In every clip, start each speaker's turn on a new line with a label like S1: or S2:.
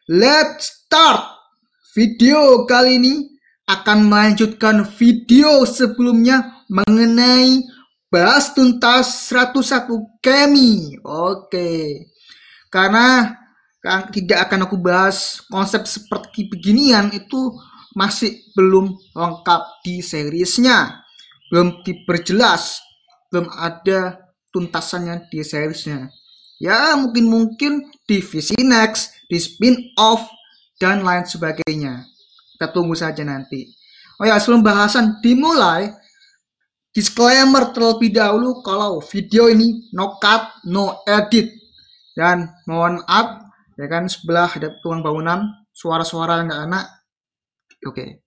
S1: let's start. Video kali ini akan melanjutkan video sebelumnya mengenai bahas tuntas 101 Kemi. Oke. Karena tidak akan aku bahas konsep seperti beginian, itu masih belum lengkap di seriesnya, belum diperjelas, belum ada tuntasannya di seriesnya. Ya mungkin di VC Next, di spin-off, dan lain sebagainya. Kita tunggu saja nanti. Oh ya, sebelum bahasan dimulai, disclaimer terlebih dahulu kalau video ini no cut, no edit. Dan mohon maaf, ya kan, sebelah ada tukang bangunan, suara-suara nggak enak. Oke.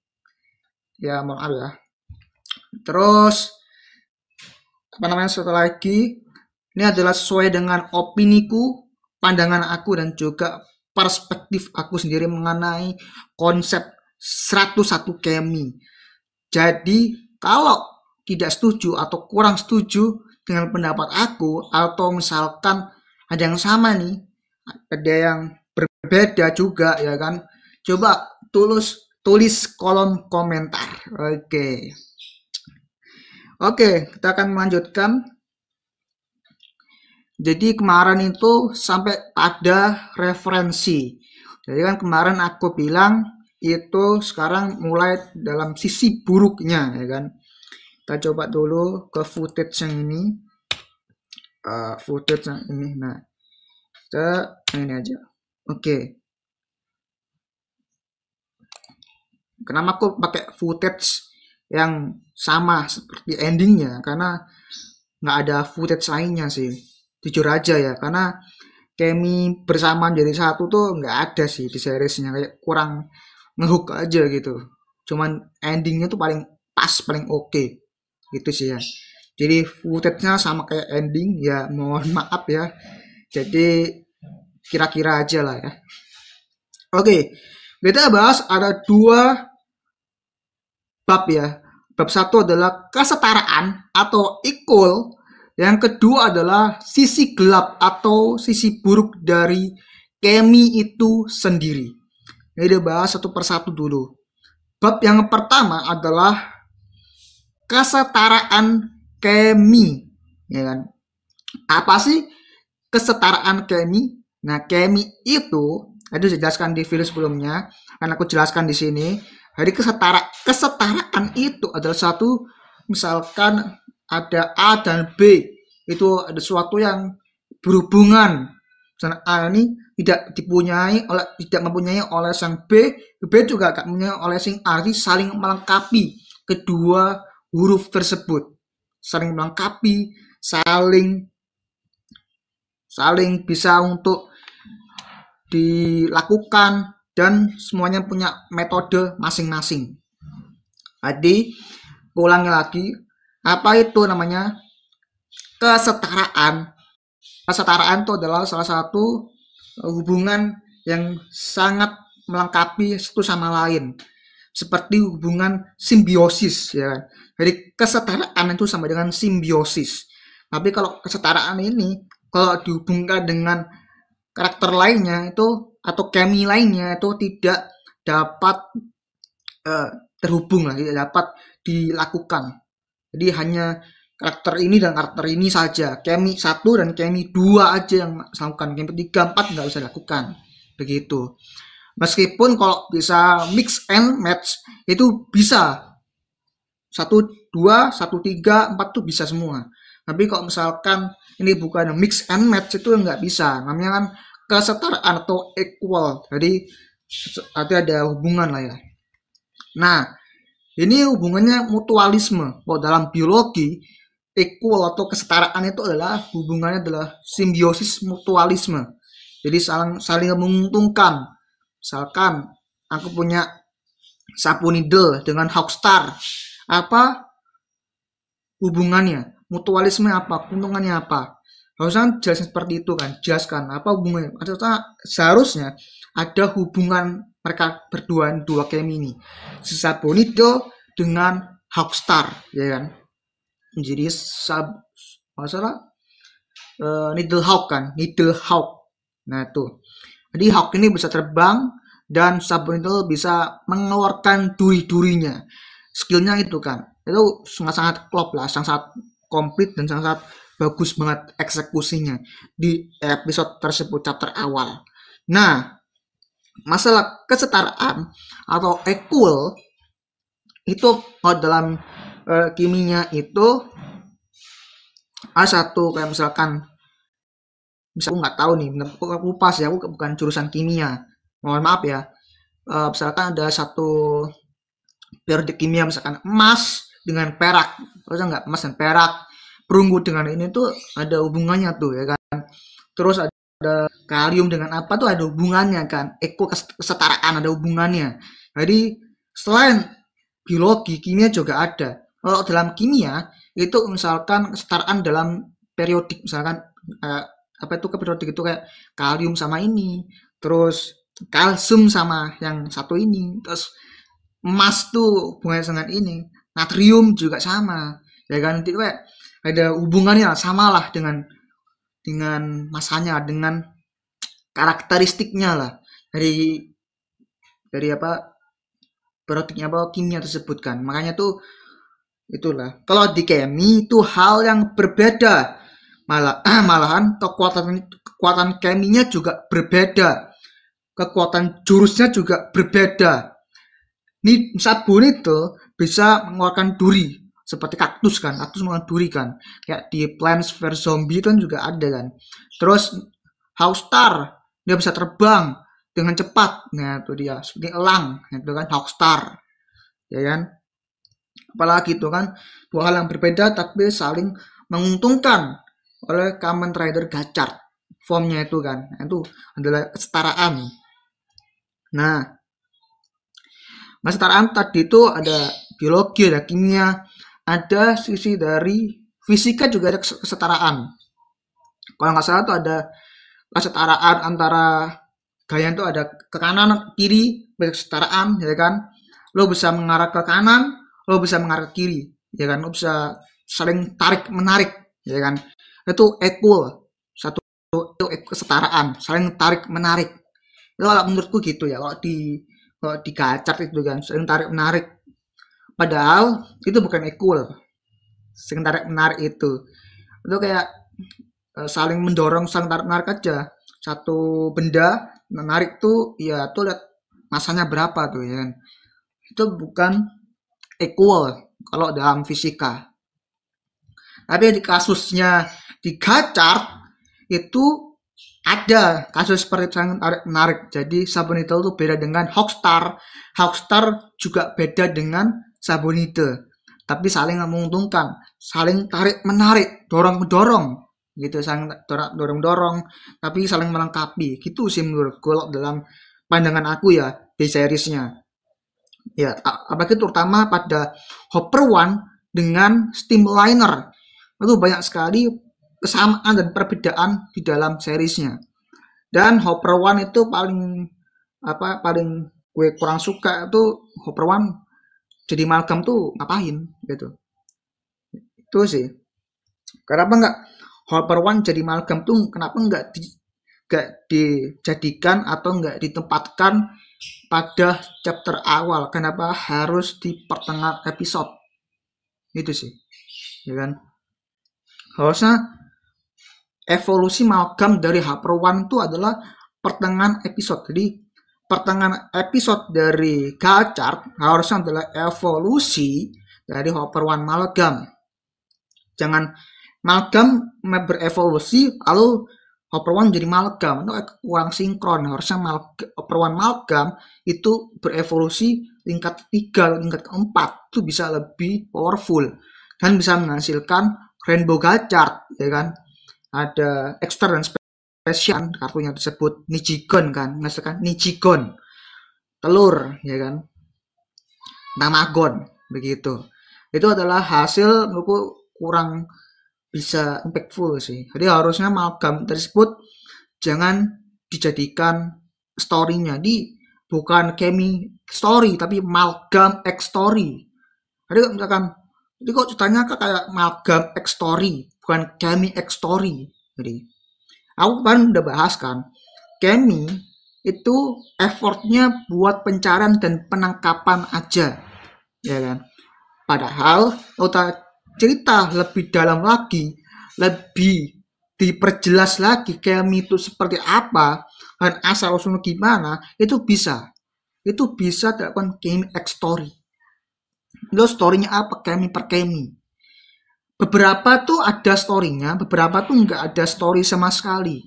S1: Ya mohon maaf ya. Terus satu lagi, ini adalah sesuai dengan opiniku, pandangan aku, dan juga perspektif aku sendiri mengenai konsep 101 Kemi. Jadi kalau tidak setuju atau kurang setuju dengan pendapat aku, atau misalkan ada yang sama nih, ada yang berbeda juga, ya kan, coba tulis kolom komentar. Oke, kita akan melanjutkan. Jadi kemarin itu sampai ada referensi. Jadi kan kemarin aku bilang itu sekarang mulai dalam sisi buruknya, ya kan. Kita coba dulu ke footage yang ini. Nah, kita ini aja. Oke. Kenapa aku pakai footage yang sama seperti endingnya? Karena nggak ada footage lainnya sih. Jujur aja ya, karena Kemi bersama jadi satu tuh nggak ada sih di seriesnya, kayak kurang ngehook aja gitu. Cuman endingnya tuh paling pas, paling oke gitu sih ya. Jadi footage-nya sama kayak ending ya, mohon maaf ya. Jadi kira-kira aja lah ya. Oke, kita bahas ada 2 bab ya. Bab 1 adalah kesetaraan atau equal. Yang kedua adalah sisi gelap atau sisi buruk dari Kemi itu sendiri. Ini dibahas satu persatu dulu. Bab yang pertama adalah kesetaraan Kemi, ya kan? Apa sih kesetaraan Kemi? Nah, Kemi itu dijelaskan di video sebelumnya, kan aku jelaskan di sini. Jadi kesetaraan itu adalah satu, misalkan ada A dan B, itu ada sesuatu yang berhubungan. Misalnya A ini tidak mempunyai oleh sang B, B juga tidak mempunyai oleh sang A, jadi saling melengkapi kedua huruf tersebut, saling melengkapi, saling bisa untuk dilakukan, dan semuanya punya metode masing-masing. Jadi ulangi lagi, apa itu namanya kesetaraan? Kesetaraan itu adalah salah satu hubungan yang sangat melengkapi satu sama lain, seperti hubungan simbiosis, ya. Jadi kesetaraan itu sama dengan simbiosis. Tapi kalau kesetaraan ini kalau dihubungkan dengan karakter lainnya itu atau Kemi lainnya, itu tidak dapat terhubung lah, tidak dapat dilakukan. Jadi hanya karakter ini dan karakter ini saja, Kemi 1 dan Kemi 2 aja yang lakukan, Kemi 3, 4 nggak bisa dilakukan, begitu. Meskipun kalau bisa mix and match itu bisa 1, 2, 1, 3, 4 tuh bisa semua. Tapi kalau misalkan ini bukan mix and match itu nggak bisa, namanya kan kesetaraan atau equal. Jadi ada hubungan lah ya. Nah, ini hubungannya mutualisme. Kalau dalam biologi, equal atau kesetaraan itu adalah hubungannya adalah simbiosis mutualisme. Jadi saling menguntungkan. Misalkan aku punya sapu needle dengan Hawkstar, apa hubungannya? Mutualisme apa? Keuntungannya apa? Harusnya jelasin seperti itu kan, jelaskan apa hubungannya. Seharusnya ada hubungan mereka berdua, dua Kemi ini, sapu needle dengan Hawkstar, ya kan. Jadi masalah Needle Hawk kan, Needle Hawk. Nah tuh Jadi Hawk ini bisa terbang dan Subuntil bisa mengeluarkan duri-durinya. Skillnya itu kan, itu sangat-sangat klop lah, sangat komplit dan sangat bagus banget eksekusinya di episode tersebut, chapter awal. Nah, masalah kesetaraan atau equal itu dalam kimia itu ada satu kayak misalkan aku nggak tahu nih, aku lupa sih, aku bukan jurusan kimia, mohon maaf ya. Misalkan ada satu periodik kimia, misalkan emas dengan perak, terus nggak, emas dan perak, perunggu dengan ini tuh ada hubungannya tuh ya kan. Terus ada kalium dengan apa tuh ada hubungannya kan, kesetaraan ada hubungannya. Jadi selain biologi, kimia juga ada. Kalau dalam kimia itu misalkan kesetaraan dalam periodik, misalkan apa itu periodik itu kayak kalium sama ini, terus kalsium sama yang satu ini, terus emas tuh hubungannya dengan ini, natrium juga sama, ya kan. Nanti kayak ada hubungannya sama lah dengan masanya, dengan karakteristiknya lah dari apa periodiknya apa kimia tersebut kan. Makanya tuh itulah. Kalau di kemi itu hal yang berbeda. Malahan kekuatan keminya juga berbeda. Kekuatan jurusnya juga berbeda. Ini sabun itu bisa mengeluarkan duri seperti kaktus kan, kaktus mengeluarkan duri kan. Kayak di Plants vs Zombie itu juga ada kan. Terus Hawkstar dia bisa terbang dengan cepat. Nah, itu dia seperti elang, itu kan Hawkstar. Ya kan? Apalagi itu kan dua hal yang berbeda tapi saling menguntungkan oleh Kamen Rider Gachard formnya itu kan. Itu adalah kesetaraan. Nah, kesetaraan tadi itu ada biologi, ada kimia, ada sisi dari fisika juga ada kesetaraan. Kalau nggak salah itu ada kesetaraan antara gaya itu ada ke kanan kiri, kesetaraan ya kan. Lo bisa mengarah ke kanan, lo bisa mengarah ke kiri, ya kan. Lo bisa saling tarik menarik, ya kan. Itu equal, satu itu kesetaraan, saling tarik menarik. Itu kalau menurutku gitu ya. Kalau di Gachard itu kan saling tarik menarik. Padahal itu bukan equal. Saling tarik menarik itu kayak saling mendorong, saling tarik menarik aja. Satu benda menarik tuh ya tuh lihat masanya berapa tuh ya kan. Itu bukan equal kalau dalam fisika. Tapi di kasusnya di Gachard itu ada kasus seperti saling tarik menarik. Jadi Subuntil itu beda dengan Hawkstar. Hawkstar juga beda dengan Subuntil. Tapi saling menguntungkan, saling tarik menarik, dorong mendorong gitu, saling dorong dorong, tapi saling melengkapi. Gitu sih menurut gue dalam pandangan aku ya di seriesnya. Ya, apalagi terutama pada Hopper One dengan Steamliner. Itu banyak sekali kesamaan dan perbedaan di dalam seriesnya. Dan Hopper One itu paling gue kurang suka itu Hopper One jadi Malcolm tuh ngapain gitu. Itu sih. Kenapa nggak Hopper One jadi Malcolm tuh kenapa nggak dijadikan atau nggak ditempatkan pada chapter awal? Kenapa harus di pertengahan episode? Itu sih. Ya kan? Harusnya evolusi Malcolm dari Hopper One itu adalah pertengahan episode. Jadi pertengahan episode dari Gachard harusnya adalah evolusi dari Hopper One Malcolm. Jangan Malcolm berevolusi lalu Hopper One jadi Malcolm, itu kurang sinkron. Harusnya Hopper One Malcolm itu berevolusi tingkat 3, tingkat keempat itu bisa lebih powerful dan bisa menghasilkan Rainbow Gachard, ya kan. Ada extra dan spesial kartunya tersebut Nijigon kan, menghasilkan Nijigon telur, ya kan, Tamagon begitu. Itu adalah hasil menurutku kurang bisa impactful sih. Jadi harusnya Malcolm tersebut jangan dijadikan story-nya bukan Kemi story tapi Malcolm X story. Jadi misalkan jadi kok ceritanya kayak Malcolm X story bukan Kemi X story. Jadi aku kan udah bahas kan Kemi itu effortnya buat pencarian dan penangkapan aja, ya kan. Padahal kita cerita lebih dalam lagi, lebih diperjelas lagi Kemi itu seperti apa dan asal usulnya gimana, itu bisa dilakukan Kemi X story. Lo storynya apa Kemi per Kemi. Beberapa tuh ada storynya, beberapa tuh nggak ada story sama sekali.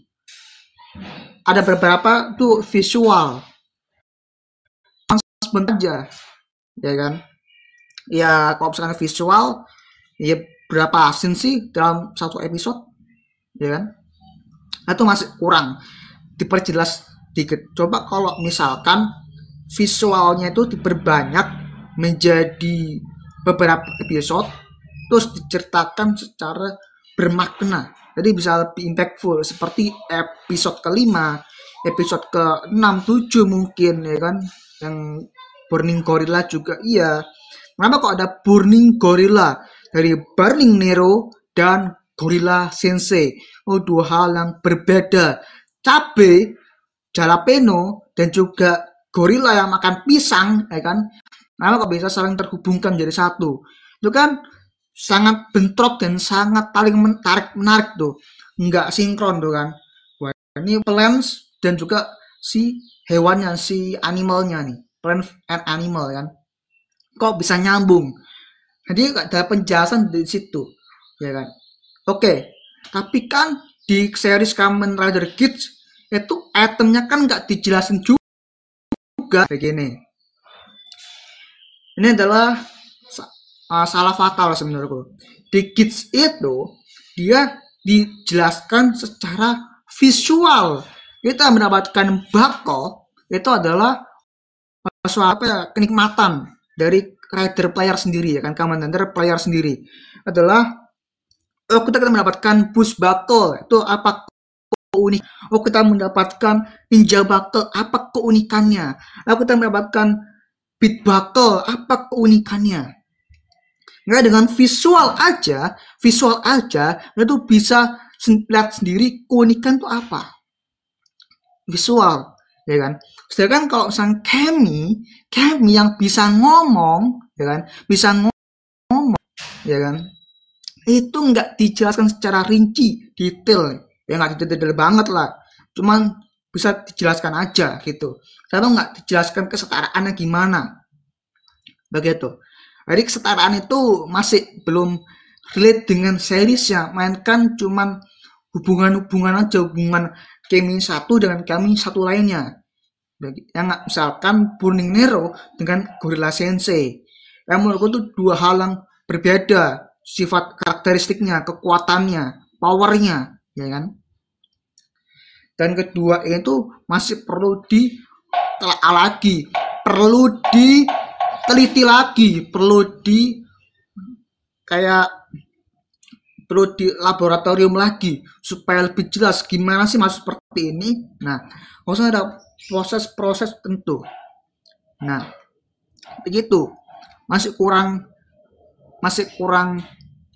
S1: Ada beberapa tuh visual, sebentar aja, ya kan. Ya kalau misalkan visual, ya berapa scene sih dalam satu episode, ya kan. Itu masih kurang diperjelas dikit. Coba kalau misalkan visualnya itu diperbanyak menjadi beberapa episode, terus diceritakan secara bermakna, jadi bisa lebih impactful, seperti episode kelima, episode ke-6, 7 mungkin, ya kan, yang Burning Gorilla juga. Iya, kenapa kok ada Burning Gorilla dari Burning Nero dan Gorilla Sensei? Oh, dua hal yang berbeda. Cabe, jalapeno, dan juga gorila yang makan pisang, ya kan, kenapa kok bisa saling terhubungkan jadi satu? Itu kan sangat bentrok dan sangat paling menarik tuh, nggak sinkron tuh kan. Wah, ini plants dan juga si hewannya, si animalnya nih, plant and animal kan, kok bisa nyambung. Jadi ada penjelasan di situ, ya kan. Oke, tapi kan di series Kamen Rider Kids itu itemnya kan nggak dijelasin juga begini. Ini adalah salah fatal sebenarnya. Di Kids itu dia dijelaskan secara visual. Kita mendapatkan bako itu adalah suatu kenikmatan dari rider player sendiri, ya kan, Kamen Rider player sendiri adalah kita mendapatkan boost battle, itu apa unik. Kita mendapatkan ninja battle, apa keunikannya. Kita mendapatkan beat battle, apa keunikannya. Nggak, dengan visual aja itu bisa lihat sendiri keunikan itu apa. Visual, ya kan. Sedangkan kalau misalnya Kemi yang bisa ngomong, ya kan, ya kan, itu nggak dijelaskan secara rinci, detail, ya nggak detail banget lah, cuman bisa dijelaskan aja gitu. Tapi nggak dijelaskan kesetaraannya gimana, begitu. Jadi kesetaraan itu masih belum relate dengan seriesnya, mainkan cuman hubungan aja, hubungan Kemi satu dengan Kemi satu lainnya. Yang misalkan Burning Nero dengan Gorilla Sensei, yang menurutku itu dua hal yang berbeda, sifat karakteristiknya, kekuatannya, powernya, ya kan. Dan kedua itu masih perlu ditelaah lagi, perlu diteliti lagi, perlu di laboratorium lagi supaya lebih jelas gimana sih masuk seperti ini. Nah, maksudnya ada proses tentu. Nah, begitu. Masih kurang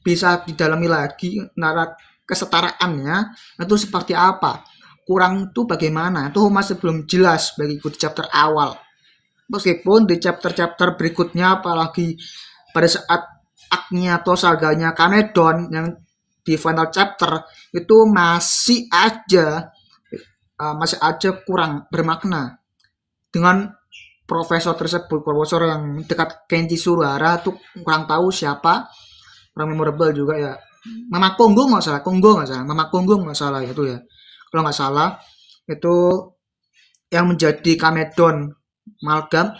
S1: bisa didalami lagi antara kesetaraannya itu seperti apa. Kurang itu bagaimana? Itu masih belum jelas bagiku di chapter awal. Meskipun di chapter-chapter berikutnya, apalagi pada saat aknya atau saganya Kanedon yang di final chapter itu masih aja kurang bermakna. Dengan profesor yang dekat Kenji Suruhara tuh kurang tahu siapa, kurang memorable juga ya. Mama Konggo nggak salah, Mama Konggo nggak salah ya, itu ya. Kalau nggak salah itu yang menjadi Kanedon Malgam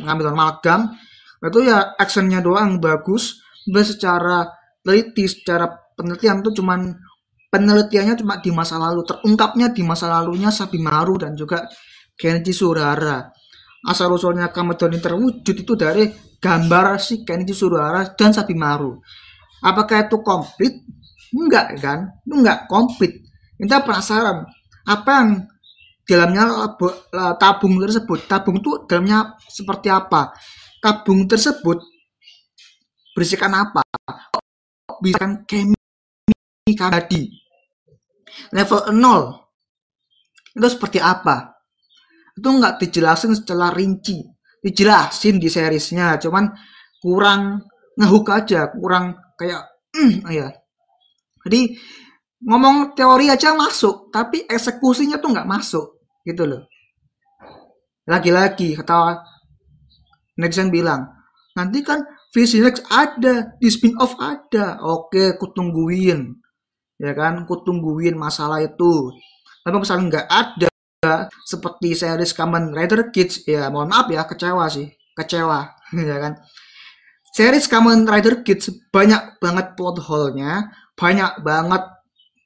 S1: itu ya actionnya doang bagus. Secara teliti, secara penelitian itu penelitiannya cuma di masa lalu, terungkapnya di masa lalunya Sabimaru dan juga Kenji Suruhara. Asal usulnya Kanedon ini terwujud itu dari gambar si Kenji Suruhara dan Sabimaru. Apakah itu komplit? Enggak kan? Itu enggak komplit. Kita penasaran apa yang dalamnya tabung tersebut. Tabung itu dalamnya seperti apa? Tabung tersebut berisikan apa? Bisa kan Kemi tadi level 0 itu seperti apa? itu nggak dijelasin secara rinci. Dijelasin di seriesnya, cuman kurang ngehook aja, kurang kayak ya. Jadi ngomong teori aja masuk, tapi eksekusinya tuh nggak masuk gitu loh. Lagi-lagi kata netizen bilang, nanti kan Vision X ada, di spin-off ada. Oke, ku tungguin. Ya kan, ku tungguin masalah itu. Tapi misalnya nggak ada, seperti series Kamen Rider Kids, ya mohon maaf ya, kecewa sih. Kecewa, ya kan. Series Kamen Rider Kids banyak banget plot hole-nya, banyak banget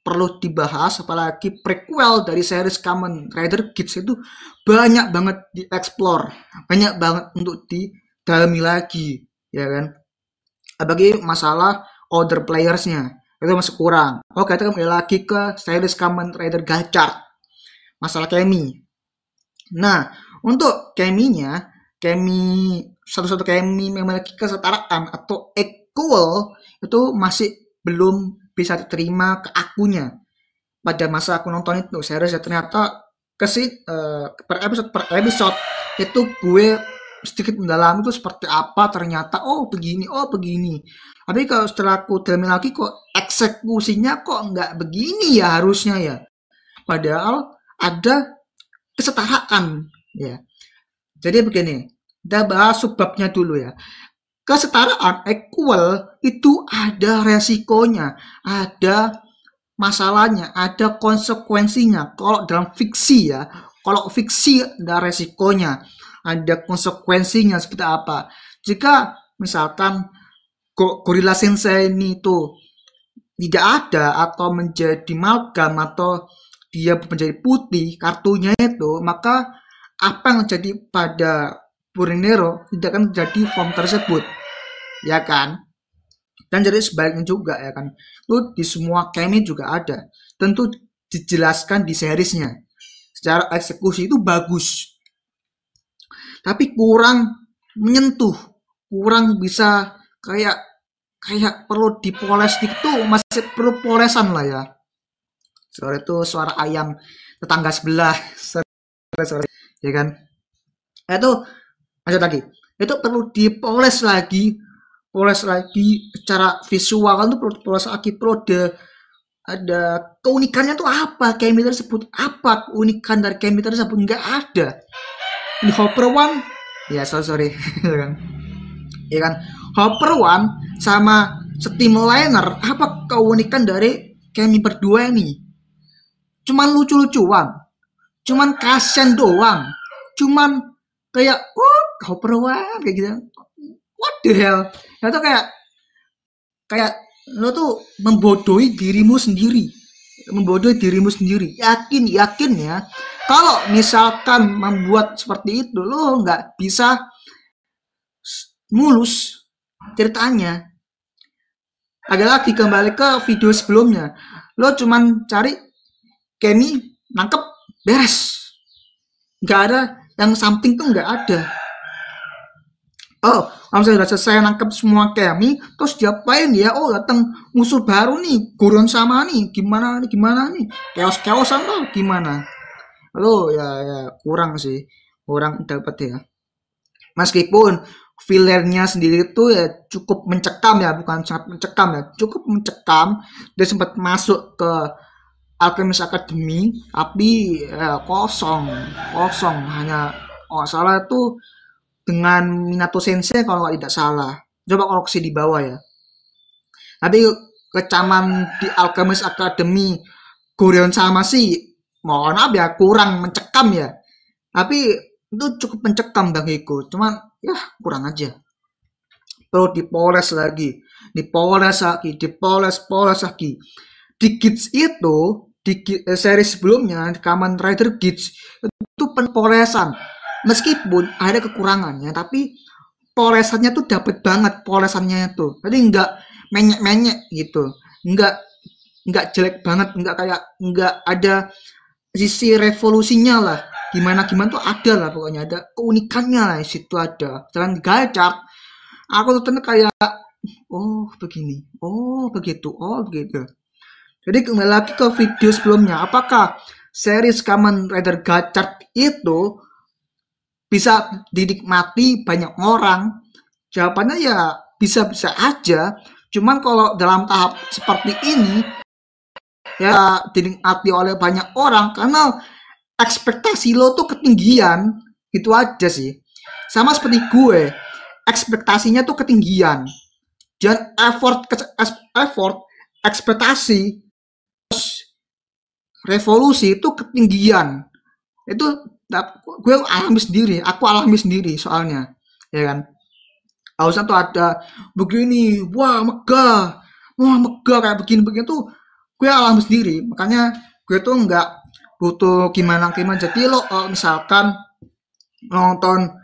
S1: perlu dibahas, apalagi prequel dari series Kamen Rider Kids itu banyak banget dieksplor, banyak banget untuk didalami lagi, ya kan. Apalagi masalah other players-nya itu masih kurang. Oke, kita kembali lagi ke series Kamen Rider Gacha, masalah Kemi. Nah, untuk Keminya, satu-satu Kemi memiliki kesetaraan atau equal itu masih belum bisa diterima ke akunya. Pada masa aku nonton itu series ya, ternyata per episode itu gue sedikit mendalam itu seperti apa, ternyata oh begini. Tapi kalau setelah aku dalami lagi, kok eksekusinya kok nggak begini ya harusnya ya. Padahal ada kesetaraan ya. Jadi begini, kita bahas subbabnya dulu ya. Kesetaraan equal itu ada resikonya, ada masalahnya, ada konsekuensinya. Kalau dalam fiksi ya, kalau fiksi ada resikonya, ada konsekuensinya seperti apa. Jika misalkan Gorilla Sensei ini tuh tidak ada atau menjadi malgam atau dia menjadi putih kartunya itu, maka apa yang terjadi pada Purinero tidak akan terjadi form tersebut, ya kan? Dan jadi sebaliknya juga, ya kan? Itu di semua Kemi juga ada. Tentu dijelaskan di seriesnya. Secara eksekusi itu bagus, tapi kurang menyentuh, kurang bisa kayak perlu dipoles dikit, masih perlu polesan lah ya. Suara itu suara ayam tetangga sebelah, sorry, ya kan? Itu lanjut lagi, itu perlu dipoles lagi secara visual kan, tuh perlu dipoles lagi, perlu ada keunikannya tuh apa, Kemi tersebut apa, keunikan dari Kemi tersebut nggak ada di Hopper One ya, sorry ya kan, Hopper One sama Steamliner, apa keunikan dari Kemi berdua ini? Cuman lucu-lucuan, cuman kasian doang, cuman kayak Hopper One kayak gitu, what the hell. Itu kayak lo tuh membodohi dirimu sendiri, yakin ya, kalau misalkan membuat seperti itu lo nggak bisa mulus ceritanya. Agak lagi kembali ke video sebelumnya, lo cuman cari Kemi nangkep beres, nggak ada yang something tuh, nggak ada. Oh, kalau saya udah selesai nangkep semua Kemi, terus diapain ya? Oh, datang musuh baru nih, Goron sama nih, gimana nih, chaos-chaosan tuh gimana? Lo ya kurang dapat ya. Meskipun fillernya sendiri itu ya cukup mencekam ya, bukan sangat mencekam ya, cukup mencekam. Dia sempat masuk ke Alchemist Academy, tapi ya, kosong, hanya salah itu dengan Minato Sensei kalau tidak salah. Coba koreksi di bawah ya. Tapi kecaman di Alchemist Academy Goron sama sih, mohon maaf ya, kurang mencekam ya. Tapi itu cukup mencekam bagiku, cuman ya kurang aja. Perlu dipoles lagi. Di Kids itu, di seri sebelumnya, di Kamen Rider Kids itu penpolesan. Meskipun ada kekurangannya, tapi polesannya tuh dapet banget, polesannya tuh. Jadi nggak menyek-menyek gitu, nggak jelek banget, nggak ada sisi revolusinya lah. Gimana tuh ada lah, pokoknya ada keunikannya lah, di situ ada. Jangan Gacak, aku tuh kayak oh begini, oh begitu. Jadi kembali lagi ke video sebelumnya, apakah series Kamen Rider Gacak itu bisa dinikmati banyak orang? Jawabannya ya bisa-bisa aja. Cuman kalau dalam tahap seperti ini ya dinikmati oleh banyak orang karena ekspektasi lo tuh ketinggian. Itu aja sih. Sama seperti gue, ekspektasinya tuh ketinggian. Dan effort ekspektasi revolusi itu ketinggian. Itu gue aku alami sendiri soalnya, ya kan. Harusnya tuh ada begini, wah megah kayak begini tuh gue alami sendiri. Makanya gue tuh nggak butuh gimana. Jadi lo misalkan nonton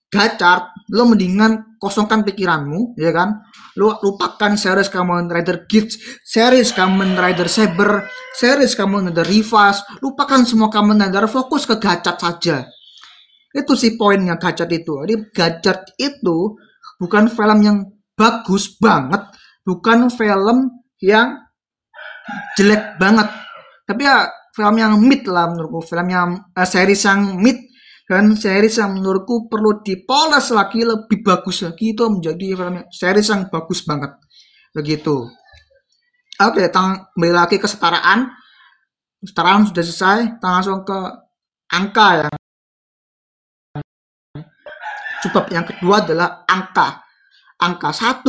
S1: gacor, lo mendingan kosongkan pikiranmu, ya kan. Lo lupakan series Kamen Rider Kids, series Kamen Rider Saber, series Kamen Rider Reverse, lupakan semua Kamen Rider, fokus ke gacor saja. Itu sih poinnya gacor itu. Jadi gacor itu bukan film yang bagus banget, bukan film yang jelek banget, tapi ya film yang mid lah menurutku, film yang series yang mid, dan series yang menurutku perlu dipoles lagi, lebih bagus lagi, itu menjadi film series yang bagus banget begitu. Oke, kembali lagi ke setaraan sudah selesai. Kita langsung ke angka ya. Sebab yang kedua adalah angka 1,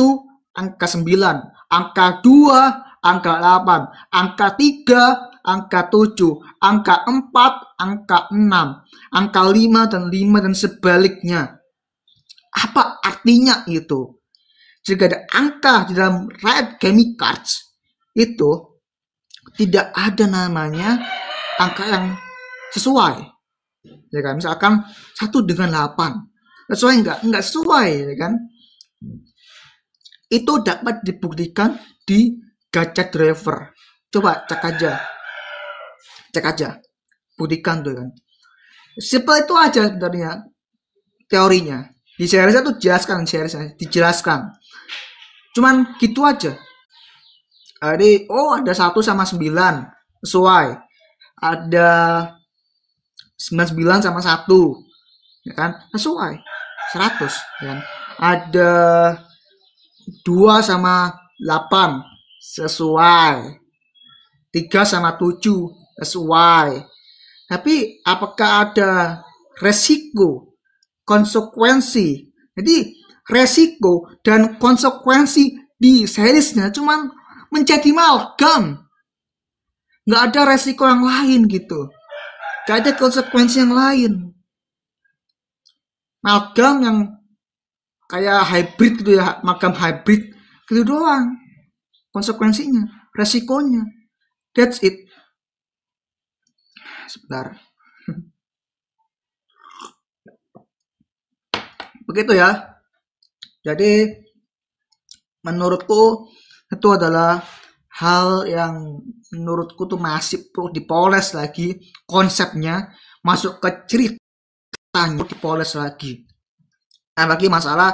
S1: angka 9, angka 2, angka 8, angka 3, angka 7, angka 4, angka 6, angka 5 dan sebaliknya. Apa artinya itu? Jika ada angka di dalam Riot Gaming Cards, itu tidak ada namanya angka yang sesuai. Ya kan? Misalkan 1 dengan 8. Sesuai enggak sesuai, ya kan? Itu dapat dibuktikan di Gacha Driver. Coba cek aja, buktikan tuh kan. Simple itu aja sebenarnya teorinya. Di series itu dijelaskan. Cuman gitu aja. Jadi ada 1 sama 9 sesuai. Ada 99 sama 1, ya kan? Sesuai. 100, ya kan? Ada 2 sama 8 sesuai. 3 sama 7 sesuai. Tapi apakah ada resiko, konsekuensi? Jadi resiko dan konsekuensi di seriesnya cuman menjadi amalgam. Nggak ada resiko yang lain gitu. Nggak ada konsekuensi yang lain. Amalgam yang kayak hybrid gitu ya, amalgam hybrid gitu doang. Konsekuensinya, resikonya. That's it. Sebentar. Begitu ya. Jadi menurutku itu adalah hal yang menurutku tuh masih perlu dipoles lagi konsepnya, masuk ke ceritanya dipoles lagi. Nah, bagi masalah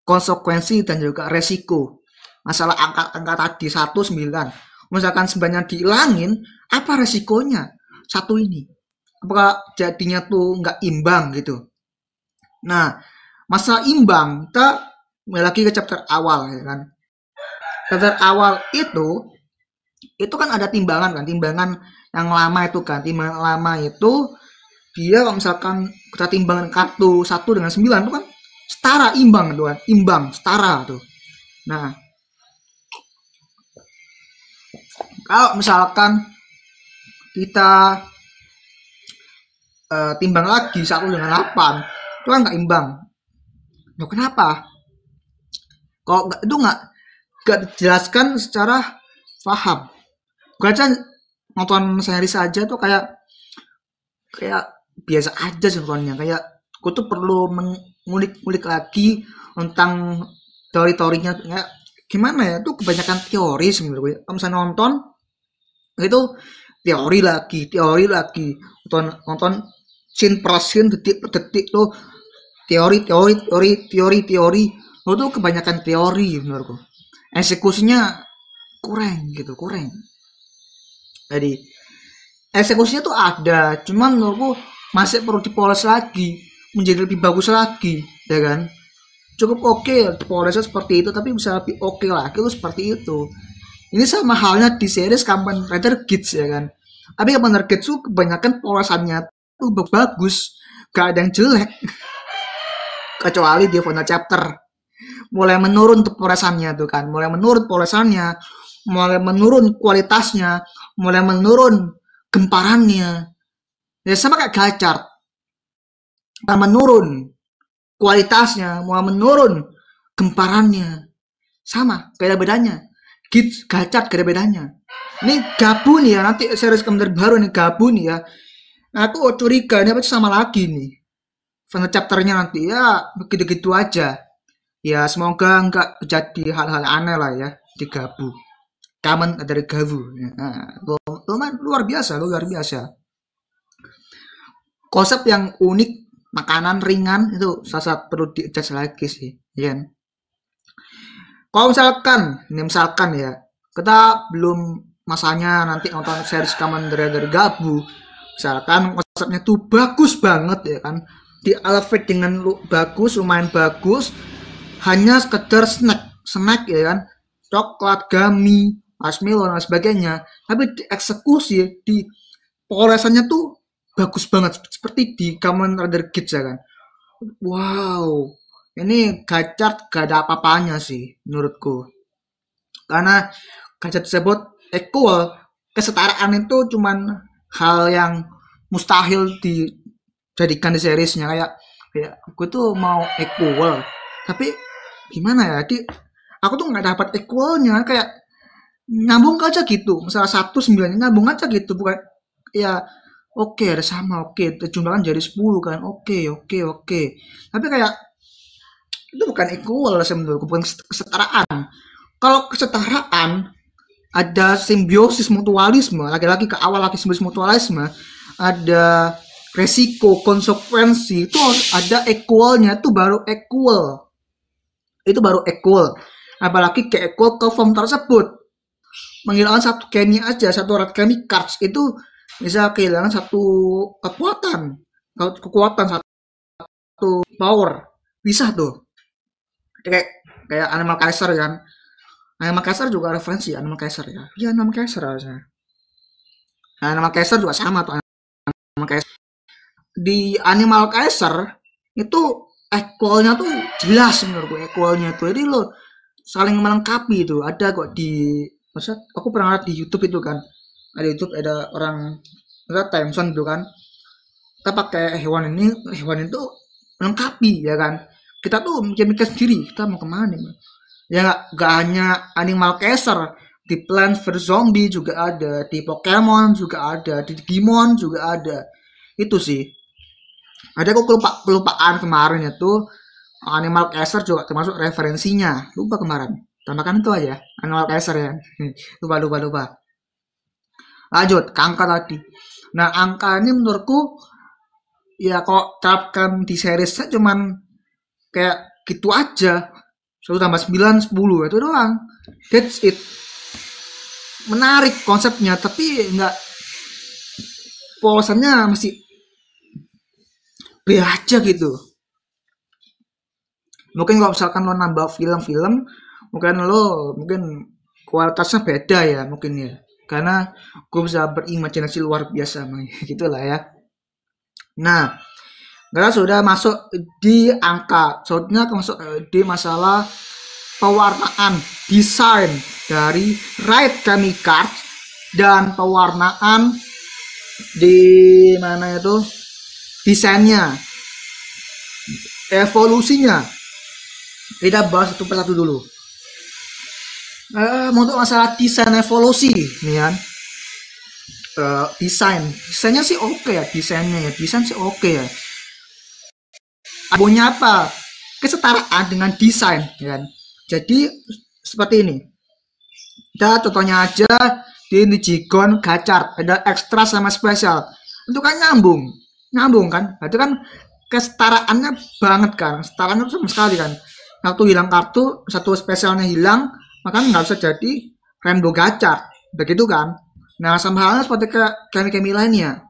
S1: konsekuensi dan juga resiko. Masalah angka tadi 1, 9. Misalkan sebenarnya dihilangin, apa resikonya? 1 ini. Apakah jadinya tuh nggak imbang gitu. Nah, masalah imbang, kita lagi ke chapter awal ya kan. Chapter awal itu kan ada timbangan kan, timbangan yang lama itu kan. Timbangan lama itu dia kalau misalkan kita timbangan kartu 1 dengan 9 itu kan setara, imbang tuh kan, imbang, setara tuh. Nah, kalau misalkan kita timbang lagi 1 dengan 8 itu kan nggak imbang. Nah, kenapa? Kalau itu nggak dijelaskan secara paham. Gue aja nonton series saja tuh kayak biasa aja sih nontonnya. Kayak gue tuh perlu mengulik lagi tentang teori-teorinya. Kayak gimana ya? Tuh kebanyakan teori sebenarnya. Kalau misalnya nonton itu teori lagi. Nonton scene per scene, detik per detik tuh teori. Lo tuh kebanyakan teori menurutku. Eksekusinya kurang. Jadi eksekusinya tuh ada, cuman menurutku masih perlu dipoles lagi. menjadi lebih bagus lagi, ya kan? Cukup oke Polresnya seperti itu, tapi bisa lebih oke lagi itu seperti itu. Ini sama halnya di series Kamen Rider Kids, ya kan? Tapi Kamen Rider Kids tuh kebanyakan polesannya tuh bagus, gak ada yang jelek. Kecuali di final chapter mulai menurun tuh polesannya tuh kan, mulai menurun polesannya, mulai menurun kualitasnya, mulai menurun gemparannya. Ya sama kayak Gachar, menurun kualitasnya, mulai menurun gemparannya, sama gak ada bedanya. Gachar gak ada bedanya. Ini gabung ya, nanti series Kamen baru nih gabung ya. Nah, aku curiga ini apa sama lagi nih final chapternya nanti ya, begitu-gitu aja. Ya semoga nggak jadi hal-hal aneh lah ya di Gabu. Kamen dari Gabu. Nah, luar biasa. Konsep yang unik, makanan ringan itu salah perlu di-adjust lagi sih, ya. Kalau misalkan ya, kita belum masanya nanti nonton series Kamen Rider Gabu, misalkan konsepnya tuh bagus banget ya kan, di elevate dengan bagus, lumayan bagus, hanya sekedar snack ya kan, coklat, gummy, marshmallow dan sebagainya, tapi dieksekusi di polesannya tuh bagus banget seperti di Kamen Rider Kids ya kan. Wow, ini Gachar gak ada apa-apanya sih menurutku, karena Gachar tersebut equal, kesetaraan itu cuman hal yang mustahil dijadikan di seriesnya. Kayak aku tuh mau equal, tapi gimana ya, aku tuh nggak dapat equalnya, kayak nyambung aja gitu, misalnya 1 9 nyambung aja gitu, bukan ya oke ada sama, oke terjumlahkan jadi 10 kan, oke, tapi kayak itu bukan equal sih menurutku, bukan kesetaraan. Kalau kesetaraan ada simbiosis mutualisme, lagi-lagi ke awal lagi simbiosis mutualisme, ada resiko konsekuensi, itu ada equalnya, itu baru equal. Apalagi ke equal ke form tersebut, menghilangkan satu kemi aja, satu red kemi cards itu bisa kehilangan satu kekuatan, satu power, bisa tuh. Kayak Animal Kaiser kan, Animal Kaiser juga referensi Animal Kaiser ya, iya Animal Kaiser harusnya. Animal Kaiser juga sama tuh, Animal Kaiser. Di Animal Kaiser itu equalnya tuh jelas menurutku, equalnya tuh, jadi lo saling melengkapi itu, ada kok maksudnya aku pernah lihat di YouTube itu kan, ada YouTube, ada orang Timeson itu kan, kita pakai hewan itu melengkapi ya kan, kita tuh mikir sendiri kita mau kemana ya, gak hanya Animal Kaiser, di Plants vs Zombie juga ada, di Pokemon juga ada, di Digimon juga ada. Itu sih ada, kok kelupaan kemarin itu Animal Kaiser juga termasuk referensinya, lupa kemarin, tambahkan itu aja Animal Kaiser ya. lupa lanjut ke angka tadi. Nah angka ini menurutku ya kok terapkan di seriesnya cuman kayak gitu aja, 1 tambah 9 10 itu doang, that's it. Menarik konsepnya tapi nggak, polosannya masih B aja gitu. Mungkin kalau misalkan lo nambah film-film, mungkin kualitasnya beda ya mungkin ya, karena gue bisa berimajinasi luar biasa gitulah ya. Nah karena sudah masuk di angka, soalnya masuk di masalah pewarnaan, desain dari Right Kami Cards dan pewarnaan di mana itu desainnya, evolusinya. Kita bahas satu persatu dulu. Untuk masalah desain evolusi nih kan, desainnya sih oke ya, desain sih oke ya. Abonya apa? Kesetaraan dengan desain ya kan. Jadi seperti ini, kita contohnya aja di Nijigon Gachar ada ekstra sama spesial, itu kan nyambung kan, itu kan kesetaraannya banget kan, setaraannya sama sekali kan. Waktu hilang kartu, satu spesialnya hilang, maka nggak bisa jadi Rainbow Gachar, begitu kan. Nah sama halnya seperti ke kemi lainnya,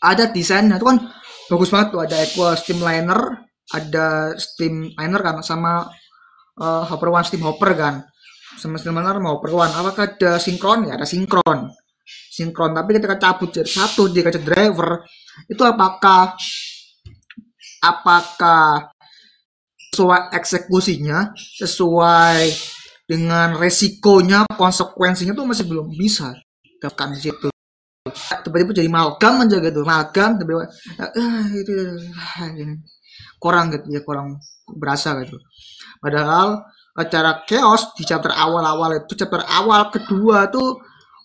S1: ada desainnya itu kan bagus banget tuh, ada Equal Streamliner, ada Streamliner kan, sama Hopper One Steam Hopper kan, sama Streamliner mau Hopper One. Apakah ada sinkron? Ya ada sinkron, tapi ketika cabut jadi satu di kaca driver itu apakah sesuai eksekusinya, sesuai dengan resikonya, konsekuensinya tuh masih belum bisa dapatkan di situ. Tiba-tiba jadi malgam aja gitu, tiba-tiba itu kurang gitu ya, kurang berasa gitu. Padahal acara chaos di chapter awal-awal itu, chapter awal kedua tuh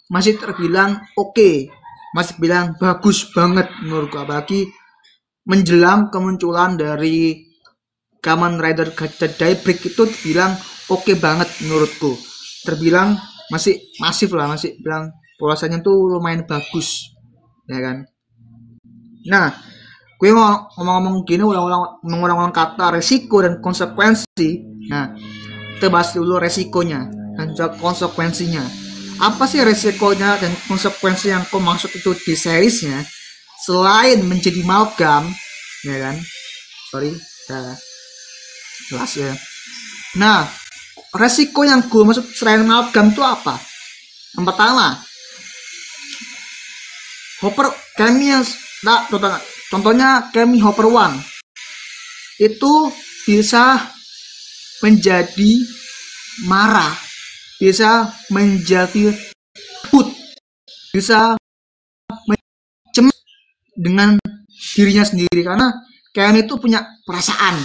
S1: masih terbilang oke, masih bilang bagus banget menurutku, apalagi menjelang kemunculan dari Kamen Rider Gacha Daybreak itu dibilang oke banget menurutku, terbilang masih masif lah, masih bilang polarisasinya tuh lumayan bagus ya kan. Nah, gue ngomong-ngomong gini, ulang-ulang kata resiko dan konsekuensi. Nah, kita bahas dulu resikonya dan juga konsekuensinya. Apa sih resikonya dan konsekuensi yang kau maksud itu di seriesnya, selain menjadi malgam ya kan? Sorry, jelas ya. Nah, resiko yang gue maksud selain malgam itu apa? Yang pertama, Hopper Kemi yang contohnya Kemi Hopper One itu bisa menjadi marah, bisa menjadi takut, bisa cemas dengan dirinya sendiri, karena Kemi itu punya perasaan.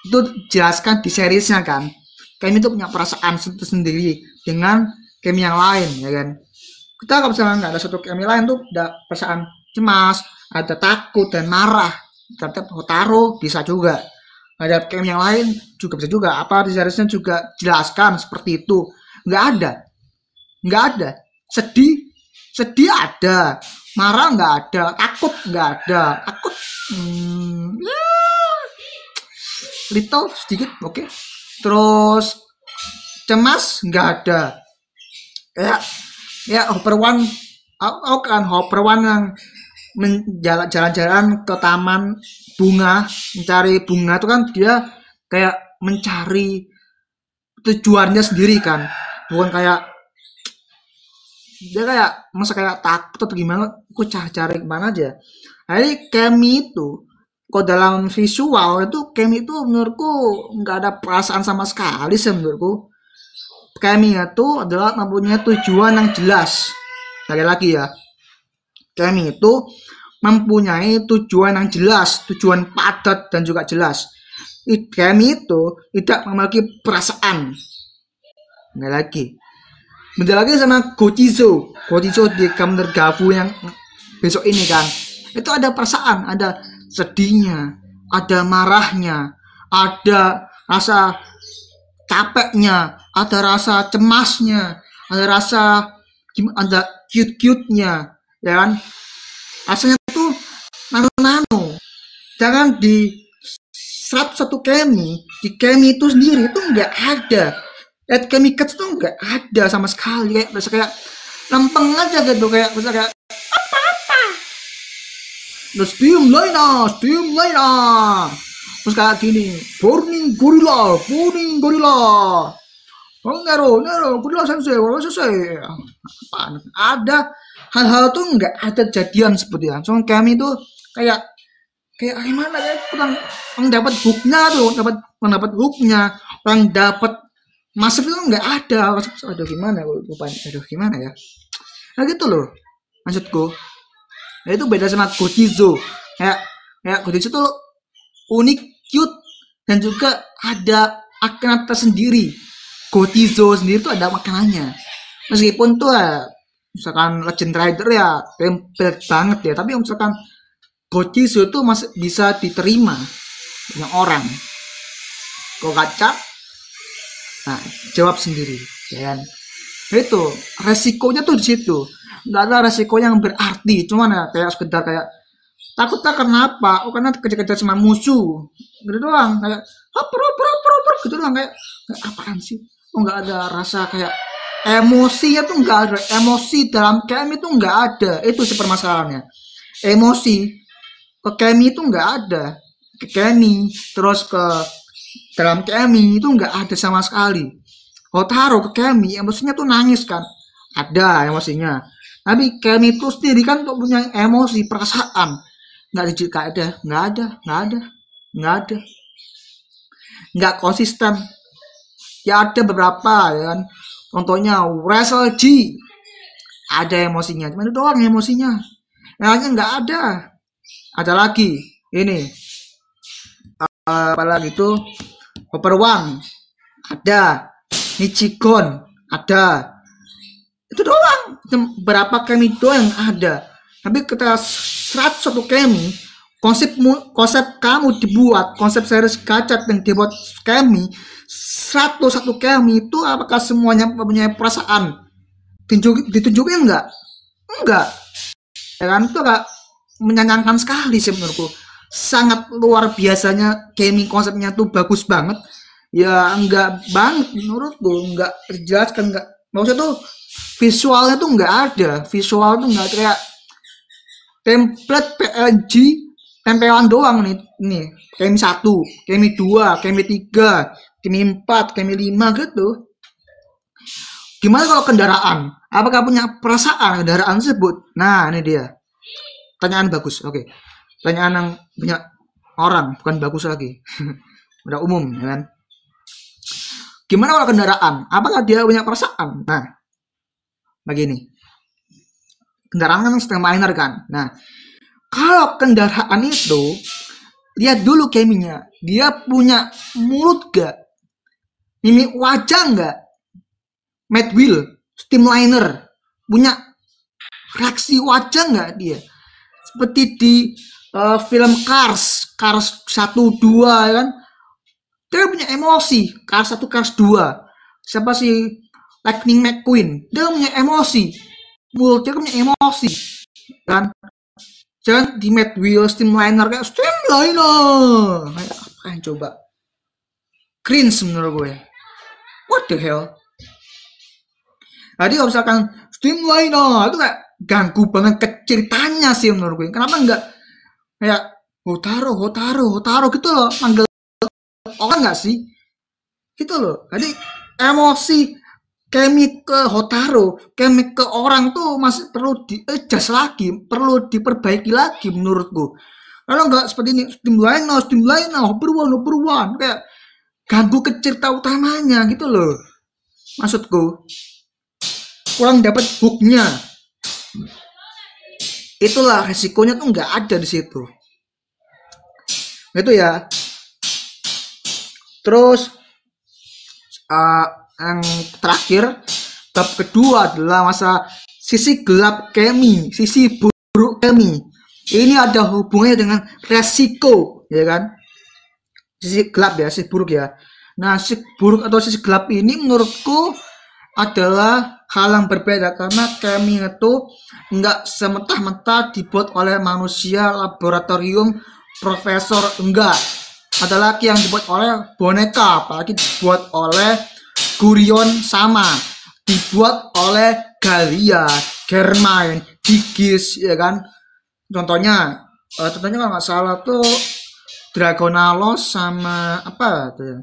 S1: Itu jelaskan di seriesnya kan, Kemi itu punya perasaan sendiri dengan Kemi yang lain ya kan. Kita kalau misalnya nggak ada satu Kemi lain tuh ada perasaan cemas, ada takut dan marah. Terhadap Hotaro bisa juga, ada Kemi yang lain juga bisa juga. Apa di seriesnya juga jelaskan seperti itu? Nggak ada. Sedih ada, marah nggak ada, takut nggak ada. Takut little sedikit oke. Terus cemas nggak ada. Kayak Hopper One, kan Hopper One yang jalan-jalan ke taman bunga, mencari bunga itu kan dia kayak mencari tujuannya sendiri kan, bukan kayak dia kayak masa kayak takut atau gimana, aku cari kemana aja. Jadi Kemi itu kok dalam visual itu, Kemi itu menurutku nggak ada perasaan sama sekali sih menurutku. Kemi itu adalah mempunyai tujuan yang jelas. Lagi ya, Kemi itu mempunyai tujuan yang jelas, tujuan padat dan juga jelas. Kemi itu tidak memiliki perasaan. Nggak lagi. Beda lagi sama Gochizo di Kamen Gafu yang besok ini kan, itu ada perasaan, ada sedihnya, ada marahnya, ada rasa capeknya, ada rasa cemasnya, ada cute-nya ya kan. Rasanya tuh nano-nano. Jangan di 101 Kemi, di Kemi itu sendiri itu nggak ada. Kemi Cuts tuh nggak ada sama sekali, kayak lempeng aja gitu, kayak apa-apa. Terus Steam Liner. Terus kayak gini, Burning Gorilla. Nero, Gorilla Sensei. Apaan? Ada hal-hal tuh nggak ada jadian seperti itu. Soalnya kami tuh kayak gimana ya, kurang dapat hooknya tuh, dapat hooknya, kurang dapat masif itu nggak ada. Aduh gimana ya, nah gitu loh maksudku. Nah, itu beda sama Gochizo. Kayak Gochizo tuh unik, cute, dan juga ada makna tersendiri. Gochizo sendiri tuh ada maknanya, meskipun tuh misalkan Legend Rider ya template banget ya, tapi misalkan Gochizo tuh masih bisa diterima banyak orang. Kok Gacha? Nah, jawab sendiri, ya kan? Itu resikonya tuh di situ. Nggak ada resiko yang berarti, cuman ya kayak sekedar kayak takutnya kenapa? Oh, karena kejar-kejar sama musuh, gitu doang. Kayak gitu doang, kayak apaan sih? Oh, nggak ada rasa kayak emosinya tuh nggak ada. Emosi dalam KM itu nggak ada. Itu sih permasalahannya. Emosi ke Kemi itu nggak ada, ke Kemi terus ke dalam Kemi itu nggak ada sama sekali. Hotaro ke Kemi emosinya tuh nangis kan, ada emosinya, tapi Kemi itu sendiri kan tuh punya emosi perasaan, nggak ada, nggak konsisten. Ya ada beberapa ya kan, contohnya Wrestle G ada emosinya, cuma itu doang emosinya, yang lainnya nggak ada. Ada lagi ini apalagi itu Hopper One ada, Nichigon ada, itu doang. Berapa Kemi doang yang ada. Tapi kita 101 Kemi, konsep kamu dibuat, konsep series gacha yang dibuat Kemi 101 Kemi itu apakah semuanya mempunyai perasaan? Ditunjukin enggak ya kan, itu agak menyenangkan sekali sih menurutku, sangat luar biasanya. Kemi konsepnya tuh bagus banget ya, enggak banget menurutku, enggak terjelaskan, enggak, maksudnya tuh visualnya tuh enggak ada, visual tuh enggak, kayak template PNG tempelan doang nih Kemi 1, Kemi 2, Kemi 3, Kemi 4, Kemi 5 gitu. Gimana kalau kendaraan? Apakah punya perasaan kendaraan tersebut? Nah, ini dia. Pertanyaan bagus. Oke. Pertanyaan yang punya orang, bukan bagus lagi. Udah umum, ya kan? Gimana kalau kendaraan? Apakah dia punya perasaan? Nah, begini. Kendaraan kan setengah minor kan? Nah, kalau kendaraan itu, lihat dulu Keminya. Dia punya mulut gak? Mimik wajah gak? Mad Wheel, Steamliner, punya reaksi wajah nggak dia? Seperti di film Cars 1, 2 ya kan? Dia punya emosi, Cars 1, Cars 2. Siapa sih? Lightning McQueen, dia punya emosi. Dia punya emosi, kan? Jangan di Mad Wheel, Steamliner kayak Steamliner. Apa yang coba? Cringe menurut gue. What the hell? Jadi kalau misalkan Steamliner itu kayak ganggu banget ke ceritanya sih menurut gue. Kenapa enggak kayak Hotaro gitu loh, manggil orang enggak sih? Gitu loh. Jadi emosi Kemi ke Hotaro, Kemi ke orang tuh masih perlu di-adjust lagi, perlu diperbaiki lagi menurutku. Kalau enggak seperti ini Steamliner, Hopper One kayak ganggu ke cerita utamanya gitu loh. Maksudku kurang dapat hooknya. Itulah resikonya tuh nggak ada di situ. Gitu ya. Terus yang terakhir, bab kedua adalah masa sisi gelap Kemi, sisi buruk Kemi. Ini ada hubungannya dengan resiko, ya kan? Sisi gelap ya, sisi buruk ya. Nah, sisi buruk atau sisi gelap ini menurutku adalah hal yang berbeda, karena Kemi itu nggak sementah-mentah dibuat oleh manusia laboratorium profesor, enggak. Ada lagi yang dibuat oleh boneka, apalagi dibuat oleh Gurion sama, dibuat oleh Galia, Germain, Higis, ya kan. Contohnya kalau nggak salah tuh Dragonalos sama apa tuh ya?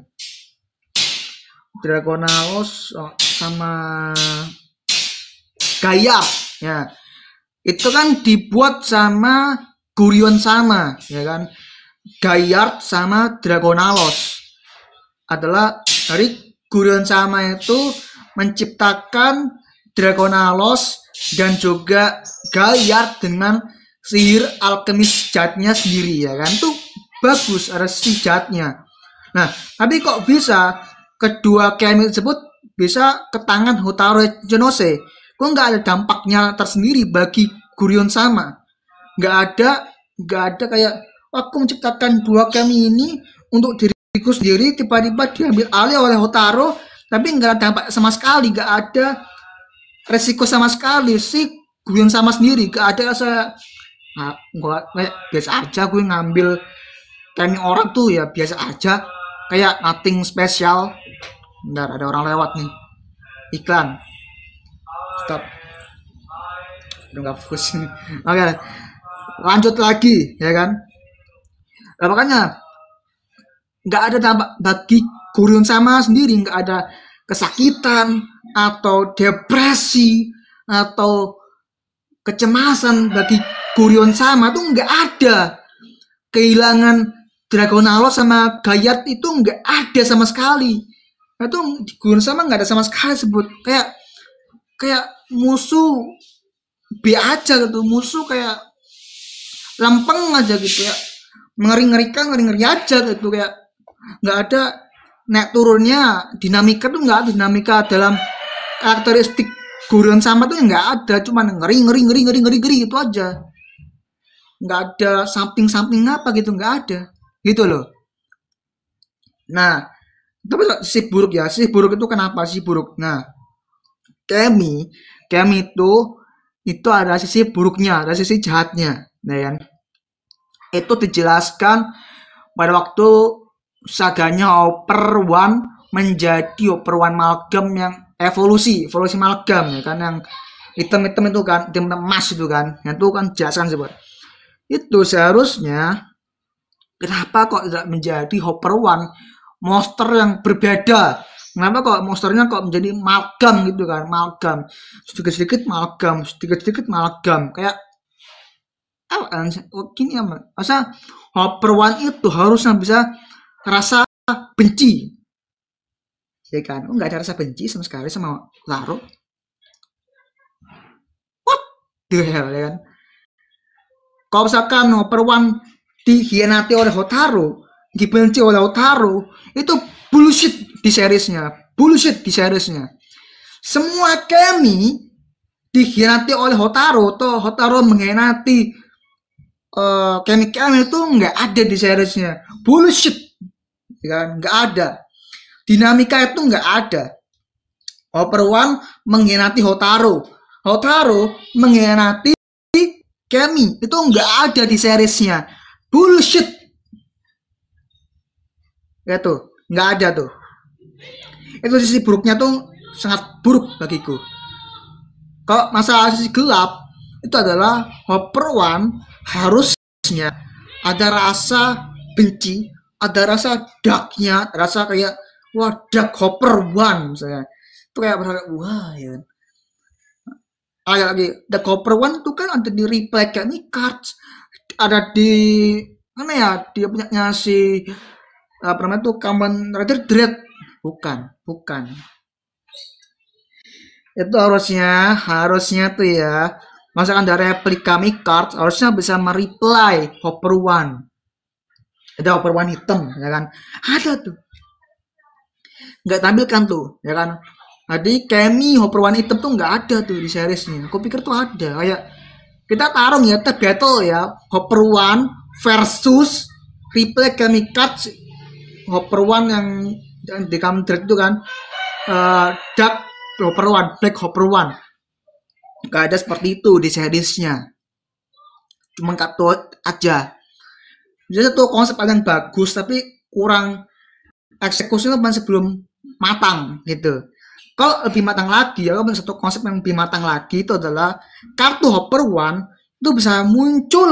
S1: Dragonalos sama Gaia ya, itu kan dibuat sama Gurion sama, ya kan. Gaillard sama Dragonalos adalah dari Gurion sama itu menciptakan Dragonalos dan juga Gaillard dengan sihir alkemis jatnya sendiri, ya kan. Tuh bagus, ada si jatnya. Nah, tapi kok bisa kedua Kemi tersebut bisa ke tangan Hotaro Genose? Kok nggak ada dampaknya tersendiri bagi Gurion sama? Nggak ada kayak aku menciptakan dua Kemi ini untuk diriku sendiri, tiba-tiba diambil alih oleh Hotaro, tapi nggak ada dampak sama sekali, nggak ada resiko sama sekali. Si Gurion sama sendiri nggak ada rasa, gue biasa aja, gue ngambil Kemi orang tuh ya biasa aja, kayak nothing special. Bentar, ada orang lewat nih, iklan. Stop, udah nggak fokus. Oke, lanjut lagi, ya kan. Nah, makanya nggak ada dampak bagi Gurion sama sendiri, nggak ada kesakitan atau depresi atau kecemasan bagi Gurion sama tuh nggak ada. Kehilangan Dragonalo sama Gayat itu nggak ada sama sekali. Nah, itu di Gurion sama nggak ada sama sekali sebut kayak musuh B aja gitu, musuh kayak lempeng aja gitu ya, ngeri aja gitu, kayak nggak ada naik turunnya, dinamika tuh nggak ada, dinamika dalam karakteristik Gurion sama tuh nggak ada, cuman ngeri itu aja, nggak ada samping apa gitu, nggak ada gitu loh. Nah, tapi sisi buruk ya, sisi buruk itu kenapa sih buruk? Nah, Kemi itu ada sisi buruknya, ada sisi jahatnya, nah kan? Itu dijelaskan pada waktu saganya Upper One menjadi Upper One Malgam yang evolusi Malgam ya kan, yang hitam-hitam itu kan, hitam emas itu kan, yang itu kan jelaskan sebut. Itu seharusnya kenapa kok tidak menjadi Upper One monster yang berbeda? Kenapa kok monsternya kok menjadi malgam gitu kan, malgam, sedikit-sedikit malgam, kayak gini ya, masa Upper One itu harusnya bisa rasa benci, ya kan? Nggak ada rasa benci sama sekali sama Taro. What the hell, ya kan? Kalau misalkan Upper One dikhianati oleh Hotaru, dibenci oleh Hotaru, itu bullshit di seriesnya. Semua Kemi dikhianati oleh Hotaru, atau Hotaru mengkhianati Kemi itu nggak ada di seriesnya. Bullshit, kan? Nggak ada. Dinamika itu nggak ada. Upper One mengkhianati Hotaru mengkhianati Kemi, itu nggak ada di seriesnya. Bullshit. Ya tuh, nggak ada tuh. Itu sisi buruknya tuh sangat buruk bagiku. Kalau masalah sisi gelap, itu adalah Upper One harusnya ada rasa benci, ada rasa darknya, rasa kayak wah, dark Upper One misalnya. Itu kayak berharap wah ya. Lagi The Upper One itu kan ada di replay Kemi cards, ada di mana ya, dia punya si apa namanya tuh, Kamen Rider Dread. Bukan itu harusnya tuh ya, masakan dari replika cards harusnya bisa mereply Upper One, ada Upper One hitam ya kan, ada tuh, nggak tampilkan tuh ya kan. Jadi Kemi Upper One hitam tuh nggak ada tuh di seriesnya. Aku pikir tuh ada, kayak kita tarung ya, kita battle ya, Upper One versus replay Kemi cards Upper One yang di Kamen Dread itu kan, Dark Upper One, Black Upper One. Gak ada seperti itu di seriesnya, cuma kartu aja. Jadi satu konsep yang bagus tapi kurang eksekusinya masih belum matang gitu. Kalau lebih matang lagi ya, satu konsep yang lebih matang lagi itu adalah kartu Upper One itu bisa muncul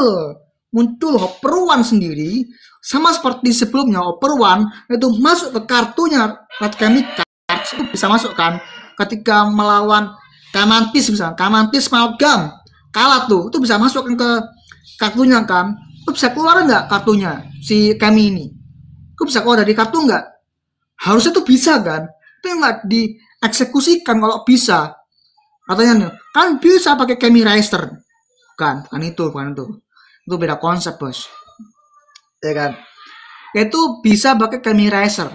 S1: Upper One sendiri, sama seperti sebelumnya Upper One itu masuk ke kartunya Red Kemi Cards, itu bisa masuk kan ketika melawan Kamantis, misalnya Kamantis Malgam kalah tuh, itu bisa masuk ke kartunya kan, itu bisa keluar nggak kartunya si Kemi ini, itu bisa keluar dari kartu nggak? Harusnya tuh bisa kan, tapi nggak dieksekusikan. Kalau bisa katanya kan bisa pakai Kemi Racer, bukan itu beda konsep bos, ya kan? Itu bisa pakai Kemi Racer,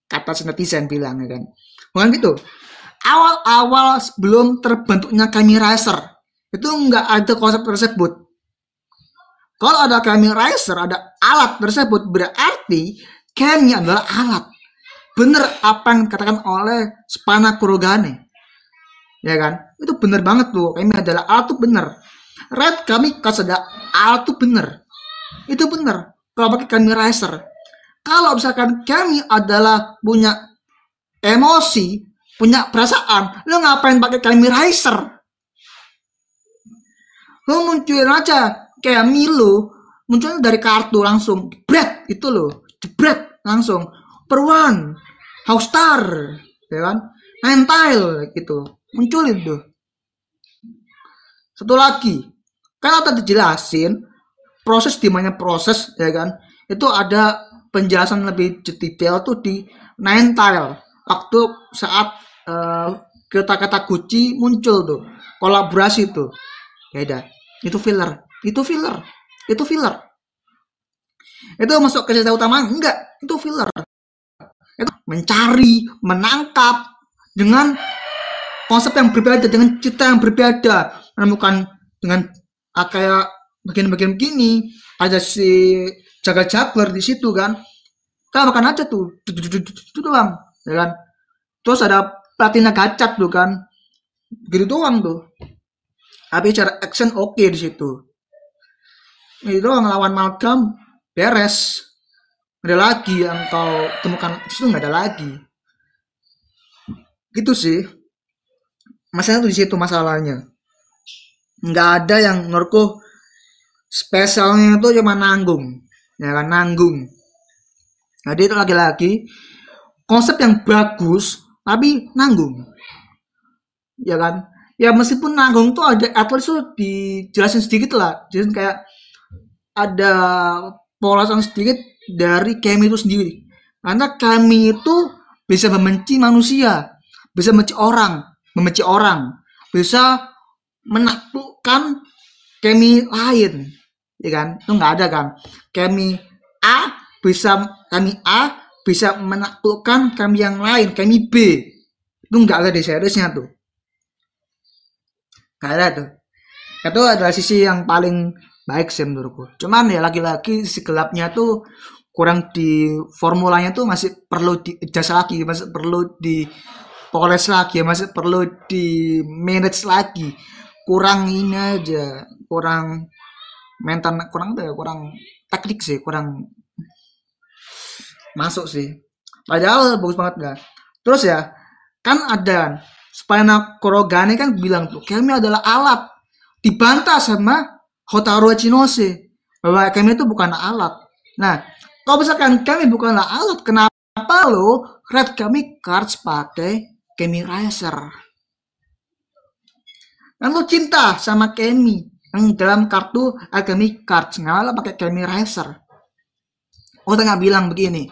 S1: kata netizen bilang ya kan, bukan gitu. Awal sebelum terbentuknya Kemi Racer itu nggak ada konsep tersebut. Kalau ada Kemi Racer, ada alat tersebut, berarti Kemi adalah alat. Bener apa yang dikatakan oleh Spana Kurogane, ya kan? Itu bener banget tuh, Kemi adalah alat tuh bener. Red Kemi Cards ada alat tuh bener, itu bener. Kalau pakai Kemi Racer, kalau misalkan Kemi adalah punya emosi, punya perasaan, lo ngapain pakai Kemi Racer? Lo munculin aja Kemi lo munculnya dari kartu langsung, jebret itu loh, jebret langsung, Perwan, Hawkstar, ya kan, Ninetale gitu, muncul itu. Satu lagi, kan tadi dijelasin proses dimana proses, ya kan, itu ada penjelasan lebih detail tuh di Ninetale waktu saat kata-kata Gucci muncul tuh, kolaborasi tuh, ya udah, itu filler, itu filler, itu filler. Itu masuk ke cerita utama? Enggak, itu filler. Itu mencari, menangkap dengan konsep yang berbeda, dengan cerita yang berbeda, menemukan dengan kayak bagian-bagian begini, ada si jaga juggler di situ kan, makan aja tuh, itu doang, ya kan. Terus ada platina gacak tuh kan, gitu doang tuh. Tapi cara action oke di situ. Itu doang, lawan Malcolm beres. Ada lagi yang kau temukan di situ, nggak ada lagi. Gitu sih. Masalahnya tuh di situ masalahnya. Nggak ada yang menurutku spesialnya itu cuma nanggung, ya kan, nanggung. Jadi itu lagi-lagi konsep yang bagus tapi nanggung, ya kan. Ya meskipun nanggung tuh ada at least tuh dijelasin sedikit lah, jadi kayak ada polasan sedikit dari Kemi itu sendiri, karena Kemi itu bisa membenci manusia, bisa membenci orang, bisa menaklukkan Kemi lain, ya kan. Itu nggak ada kan, Kemi A bisa menaklukkan Kemi yang lain, Kemi B, itu nggak ada di seriesnya tuh, nggak ada tuh. Itu adalah sisi yang paling baik sih menurutku. Cuman ya lagi-lagi si gelapnya tuh kurang, di formulanya tuh masih perlu di-adjust lagi, masih perlu dipoles lagi, masih perlu di manage lagi. Kurang ini aja, kurang mental, kurang apa ya, kurang teknik sih, kurang masuk sih. Padahal bagus banget kan. Terus ya, kan ada Spina Kurogane kan bilang tuh Kemi adalah alat, dibantah sama Hotaru Ichinose bahwa Kemi itu bukan alat. Nah, kalau misalkan Kemi bukanlah alat, kenapa lo Red Kami Cards pakai Kemi Racer? Kan lo cinta sama Kemi yang dalam kartu Kami Cards, nggak lo pakai Kemi Racer? Oh, tengah bilang begini,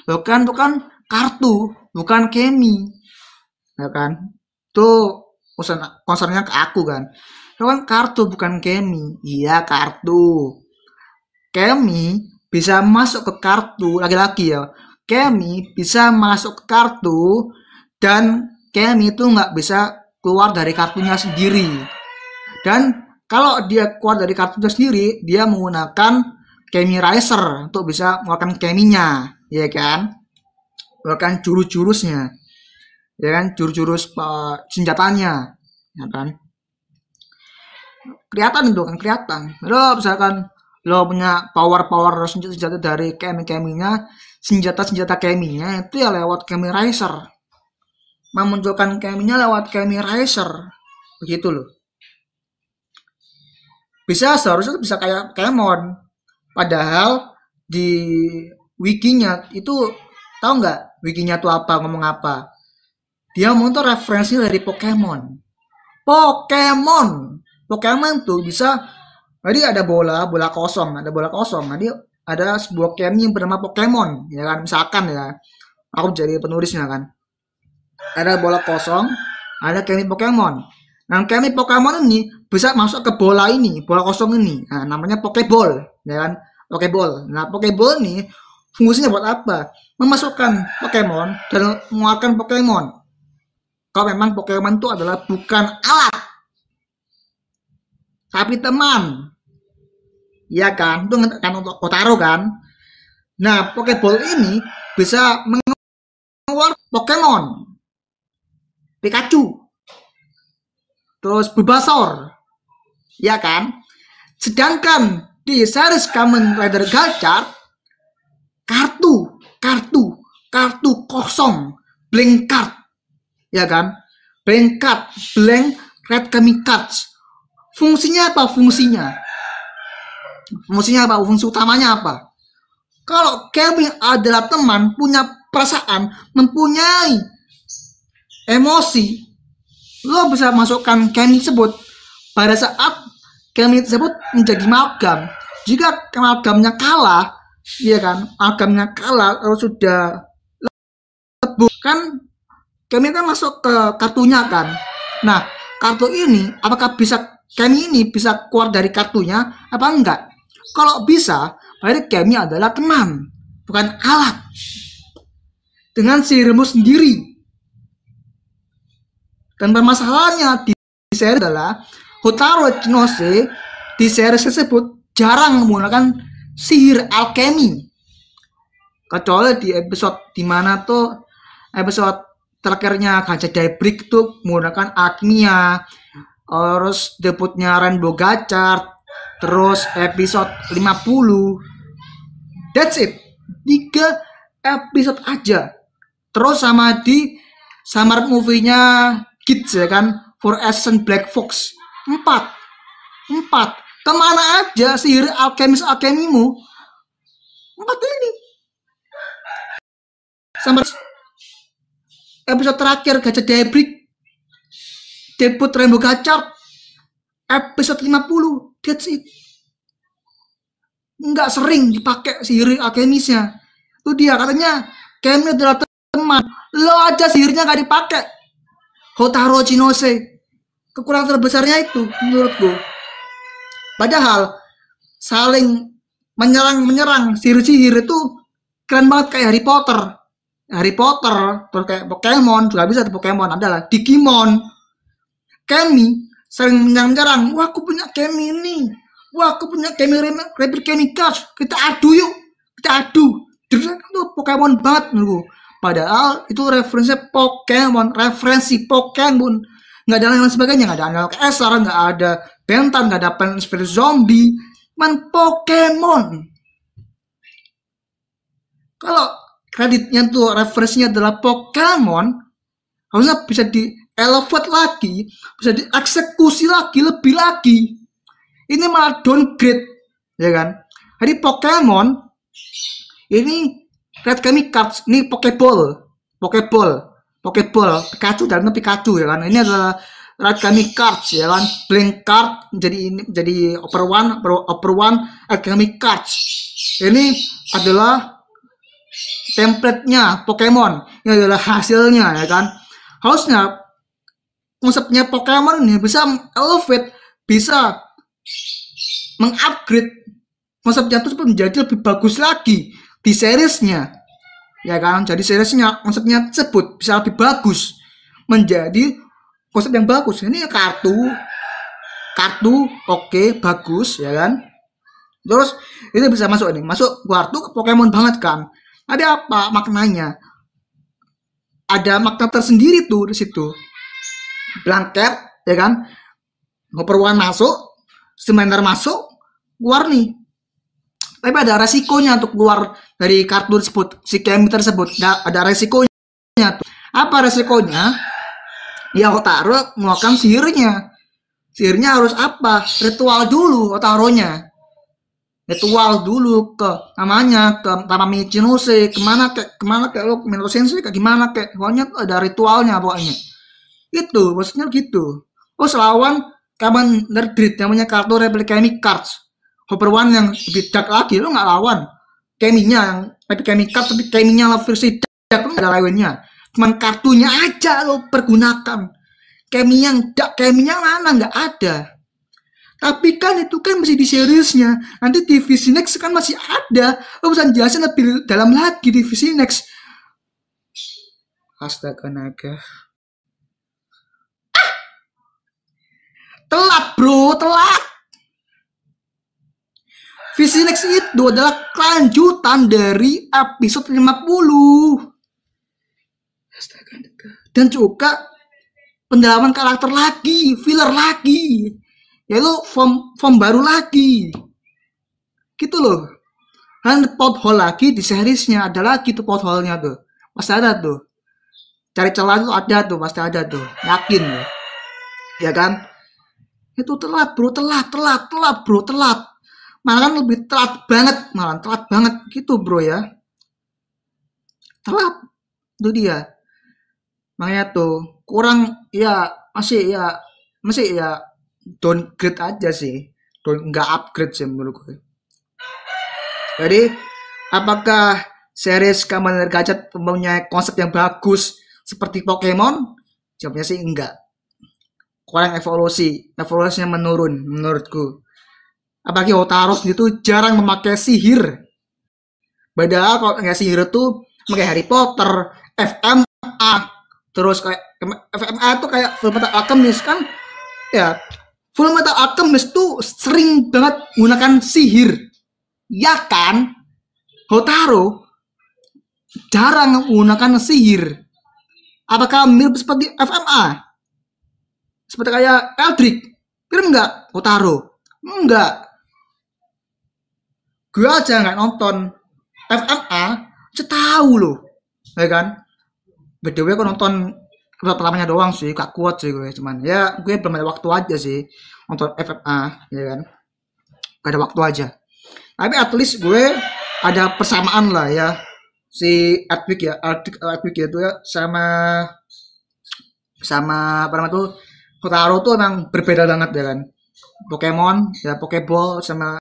S1: lo kan bukan kartu, bukan Kemi, ya kan? Tuh concernnya ke aku kan. Lo kan kartu bukan Kemi. Iya, kartu. Kemi bisa masuk ke kartu, lagi-lagi ya. Kemi bisa masuk ke kartu dan Kemi itu nggak bisa keluar dari kartunya sendiri. Dan kalau dia keluar dari kartunya sendiri, dia menggunakan Kemi Racer untuk bisa mengeluarkan Keminya, ya kan? Mengeluarkan jurus-jurusnya, ya kan? Jurus-jurus senjatanya, ya kan? Kelihatan itu kan, kelihatan. Lo misalkan lo punya power senjata dari Kemi-Keminya, senjata Keminya itu ya lewat Kemi Racer. Memunculkan Keminya lewat Kemi Racer, begitu loh. Bisa, seharusnya bisa kayak Kemon. Padahal di wikinya itu, tahu nggak wikinya tuh apa, ngomong apa? Dia mau tuh referensi dari Pokemon. Pokemon tuh bisa, jadi ada bola kosong, Jadi ada sebuah Kemi yang bernama Pokemon, ya kan? Misalkan ya, aku jadi penulisnya kan. Ada bola kosong, ada Kemi Pokemon. Nah, Kemi Pokemon ini bisa masuk ke bola kosong ini. Nah, namanya Pokeball, ya kan? Pokeball. Nah, Pokeball ini fungsinya buat apa? Memasukkan Pokemon dan mengeluarkan Pokemon. Kalau memang Pokemon itu adalah bukan alat, tapi teman, ya kan? Itu kan untuk Kotaro kan. Nah, Pokeball ini bisa mengeluarkan Pokemon, Pikachu, terus Bulbasaur, ya kan? Sedangkan di series Kamen Rider Gachar, kartu kosong, blank card, ya kan? Blank Red Kami Cards. Fungsinya apa? Fungsinya apa? Fungsi utamanya apa? Kalau Kemi adalah teman, punya perasaan, mempunyai emosi, lo bisa masukkan Kemi tersebut pada saat Kemi tersebut menjadi amalgam. Jika amalgamnya kalah, iya kan, amalgamnya kalah, kalau sudah lebur kan Kemi kan masuk ke kartunya kan. Nah, kartu ini apakah bisa Kemi ini bisa keluar dari kartunya apa enggak? Kalau bisa, berarti Kemi adalah teman, bukan alat. Dengan sihirmu sendiri. Dan permasalahannya di seri adalah Hotaru Echinose di seri tersebut jarang menggunakan sihir alkemi. Kecuali di episode dimana tuh episode terakhirnya Gajah Daybreak tuh menggunakan alkimia. Terus debutnya Rainbow Gachard, terus episode 50. That's it. 3 episode aja. Terus sama di summer movie-nya Kids ya kan, For Essence Black Fox. 4. Kemana aja sihir alkemimu? 4 ini. Sampai episode terakhir Gajah Daybreak, debut Rainbow Gachard, episode 50. That's it. Nggak sering dipakai sihir alkemisnya. Itu dia katanya Kemi adalah teman. Lo aja sihirnya nggak dipakai. Hotaru Echinose. Kekurangan terbesarnya itu menurut gue. Padahal saling menyerang sihir-sihir itu keren banget kayak Harry Potter, terus kayak Pokemon juga bisa. Pokemon adalah Digimon. Kemi sering menyerang. Wah, aku punya Kemi ini. Wah, aku punya Kemi Reaper Kemi Cards. Kita adu yuk. Kita adu. Jadi itu Pokemon banget menurutku. Padahal itu referensi Pokemon. Nggak ada yang sebagainya. Nggak ada Analog SR, nggak ada Bentan, nggak ada Plants vs Zombie. Man Pokemon. Kalau kreditnya tuh referensinya adalah Pokemon, harusnya bisa di elevate lagi, bisa dieksekusi lagi, lebih lagi. Ini malah downgrade, ya kan? Jadi Pokemon ini Red Kemi Cards, ini Pokeball, Pikachu dalamnya Pikachu ya kan? Ini adalah Red Kemi Cards ya kan? Blank card jadi upper one Red Kemi Cards. Ini adalah template-nya Pokemon, ini adalah hasilnya ya kan? Harusnya konsepnya Pokemon ini bisa elevate, bisa mengupgrade konsepnya itu menjadi lebih bagus lagi di seriesnya, ya kan? Jadi seriesnya konsepnya tersebut bisa lebih bagus menjadi konsep yang bagus. Ini kartu oke, bagus ya kan? Terus ini bisa masuk kartu ke Pokemon banget kan? Ada apa maknanya? Ada makna tersendiri tuh di situ. Blanket, ya kan? Ngoperwan masuk, Seminar masuk, keluar nih. Tapi ada resikonya untuk keluar dari kartu tersebut, si Kemi tersebut. Ada resikonya tuh. Apa resikonya? Ya Hotaru melakukan sihirnya. Sihirnya harus apa? Ritual dulu Hotarunya. Ritual dulu ke Tamami Echinose, kemana kayak lo Minoru Sensei kayak gimana kayak pokoknya ada ritualnya pokoknya. Itu maksudnya gitu. Oh, lawan Kamen Nerdrit yang punya kartu replika Kemi Cards. Hopper One yang lebih dark lagi, lo nggak lawan Keminya yang replika Kemi Cards, tapi Keminya versi dark, lo nggak ada lawannya. Cuman kartunya aja lo pergunakan. Keminya mana nggak ada. Tapi kan itu kan masih di seriesnya. Nanti divisi next kan masih ada. Lo bisa jelasin lebih dalam lagi divisi next. Astaga naga. Telat bro, telat. Visi next itu adalah kelanjutan dari episode 50. Astaga naga. Dan juga pendalaman karakter lagi, filler lagi. Ya lo form baru lagi gitu loh. Dan pothole lagi di seriesnya ada lagi tuh potholenya tuh, pasti ada tuh, cari celah tuh ada tuh, pasti ada tuh, yakin loh. Ya kan? Itu telat bro, telat. malah kan lebih telat banget, malah telat banget gitu bro ya, telat itu dia. Makanya tuh kurang ya, masih ya downgrade aja sih, nggak upgrade sih menurut gue. Jadi apakah series Kamen Rider Gadget mempunyai konsep yang bagus seperti Pokemon? Jawabnya sih enggak, kurang evolusinya menurun menurutku. Apalagi Hotaru itu jarang memakai sihir. Padahal kalau nggak sihir itu pakai Harry Potter, FMA, terus kayak FMA itu kayak Fullmetal Alchemist kan, ya Fullmetal Alchemist tuh sering banget menggunakan sihir, ya kan? Hotaru jarang menggunakan sihir. Apakah mirip seperti FMA? Seperti kayak Eldritch? Mirip nggak Hotaru? Enggak. Gue aja nggak nonton FMA, tahu loh, ya kan? BTW aku nonton pertamanya doang sih, gak kuat sih gue, cuman ya gue belum ada waktu aja sih nonton FMA, ya kan? Gak ada waktu aja. Tapi at least gue ada persamaan lah ya, si Edwig itu ya sama apa namanya tuh Hotaru tuh emang berbeda banget ya kan. Pokemon ya, Pokeball sama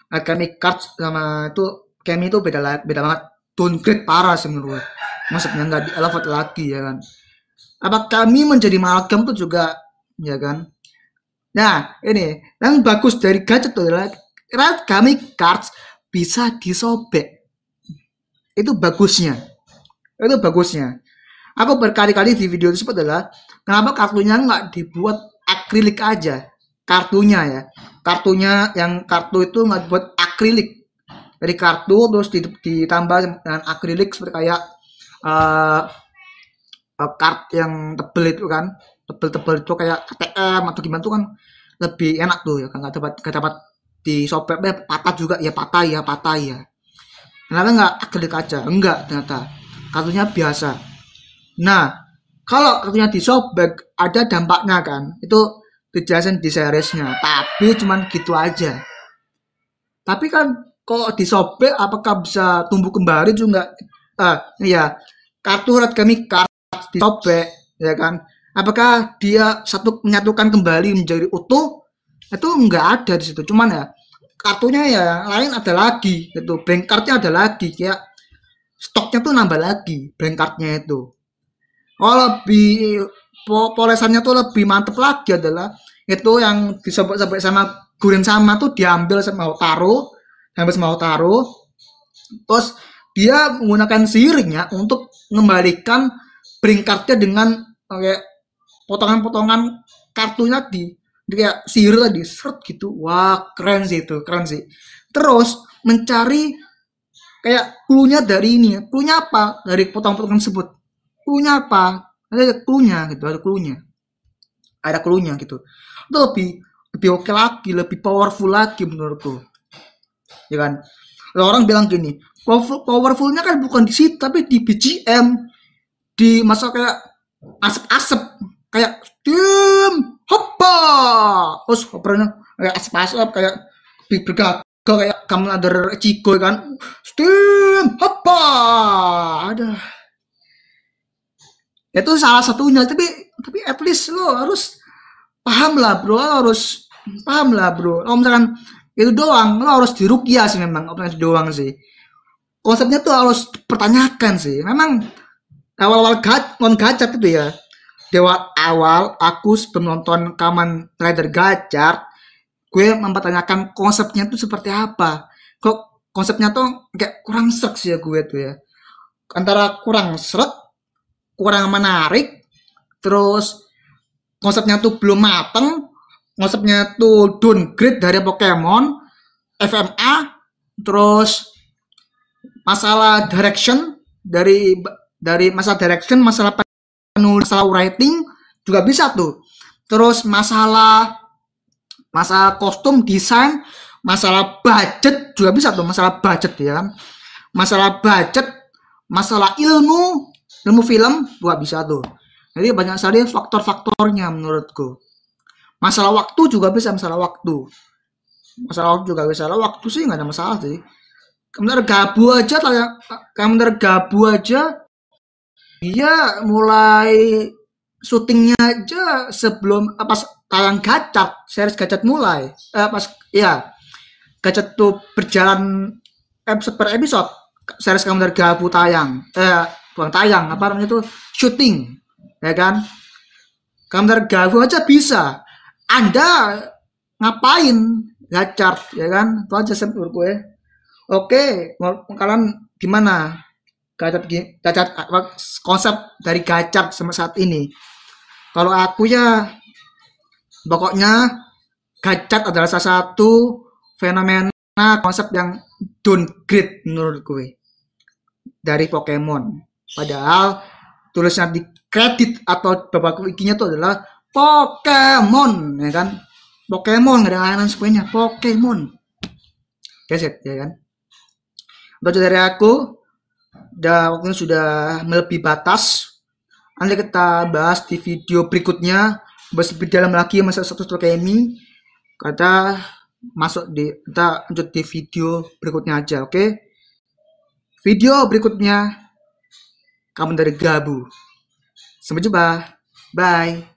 S1: Alchemy Cards sama itu Kemi itu beda banget, downgrade parah sih menurut gue. Maksudnya nggak di elevate lagi ya kan. Apa kami menjadi amalgam tuh juga, ya kan. Nah ini yang bagus dari gadget tuh adalah Alchemy Cards bisa disobek. Itu bagusnya, aku berkali-kali di video tersebut adalah kenapa kartunya nggak dibuat akrilik aja, kartunya yang kartu itu nggak dibuat akrilik, dari kartu terus ditambah dengan akrilik seperti kayak kart yang tebel itu kan, tebel itu kayak ATM atau gimana tuh kan lebih enak tuh ya kan, nggak dapat disobek, patah juga ya, patah ya. Kenapa nggak akrilik aja? Enggak, ternyata kartunya biasa. Nah, kalau kartunya disobek ada dampaknya kan, itu dijelasin di seriesnya, tapi cuman gitu aja. Tapi kan kalau disobek apakah bisa tumbuh kembali juga? Iya, kartu Alchemy Cards disobek, ya kan? Apakah dia menyatukan kembali menjadi utuh? Itu nggak ada di situ. Cuman ya kartunya ya lain ada lagi, itu blank cardnya ada lagi, kayak stoknya tuh nambah lagi blank cardnya itu. Oh lebih polesannya tuh lebih mantep lagi adalah itu yang disobek-sobek sama Gurin sama tuh diambil sama Hotaru, terus dia menggunakan sihirnya untuk mengembalikan blank cardnya dengan kayak potongan-potongan kartunya di kayak sihir tadi, seret gitu. Wah keren sih. Terus mencari kayak clue-nya dari ini, clue-nya apa dari potongan-potongan tersebut, clue-nya apa, ada clue-nya gitu, ada clue-nya gitu. Itu lebih oke lagi, lebih powerful lagi menurutku, ya kan. Orang bilang gini, powerfulnya kan bukan di situ tapi di BGM, di masa kayak asap-asap kayak tim hoppa, terus operanya kayak asap-asap kayak bergagal kayak Kamen Rider Ichigo kan, tim hoppa, ada itu salah satunya. Tapi at least lo harus paham lah bro, kalau misalkan itu doang lo harus dirukia sih, memang itu doang sih konsepnya tuh harus pertanyakan sih. Memang awal-awal gadget itu ya, di awal aku sebelum nonton Kamen Rider Gadget, gue mempertanyakan konsepnya tuh seperti apa. Kok konsepnya tuh kayak kurang serak sih ya gue tuh ya, antara kurang serak, kurang menarik, terus konsepnya tuh belum mateng, konsepnya tuh downgrade dari Pokemon, FMA, terus masalah direction dari masalah direction, masalah penulis, masalah writing juga bisa tuh. Terus masalah kostum, desain, masalah budget juga bisa tuh, masalah budget ya. Masalah budget, masalah ilmu film juga bisa tuh. Jadi banyak sekali faktor-faktornya menurutku. Masalah waktu juga bisa, masalah waktu. Masalah waktu juga masalah waktu sih nggak ada masalah sih. Kamu gabu aja dia mulai syutingnya aja sebelum pas tayang Gacak, series Gacak mulai. Pas ya Gacak tuh berjalan episode per episode, series Kamu Gabu tayang. Bukan tayang, apa namanya itu syuting, ya kan? Kamu Gabu aja bisa. Anda ngapain Gacak, ya kan? Itu aja sih menurut gue. Oke, kalian gimana? Gacak, konsep dari Gacak sama saat ini. Kalau aku ya, pokoknya Gacak adalah salah satu fenomena konsep yang downgrade menurut gue dari Pokemon. Padahal tulisnya di kredit atau babak wikinya itu adalah Pokemon, ya kan? Pokemon, nggak ada layanan sebagainya. Pokemon. Keset, ya kan? Untuk dari aku, waktunya sudah melebihi batas. Nanti kita bahas di video berikutnya, bahas lebih dalam lagi masalah status leukemia. Kita lanjut di video berikutnya aja, oke? Video berikutnya Kamu Gabu. Sampai jumpa, bye.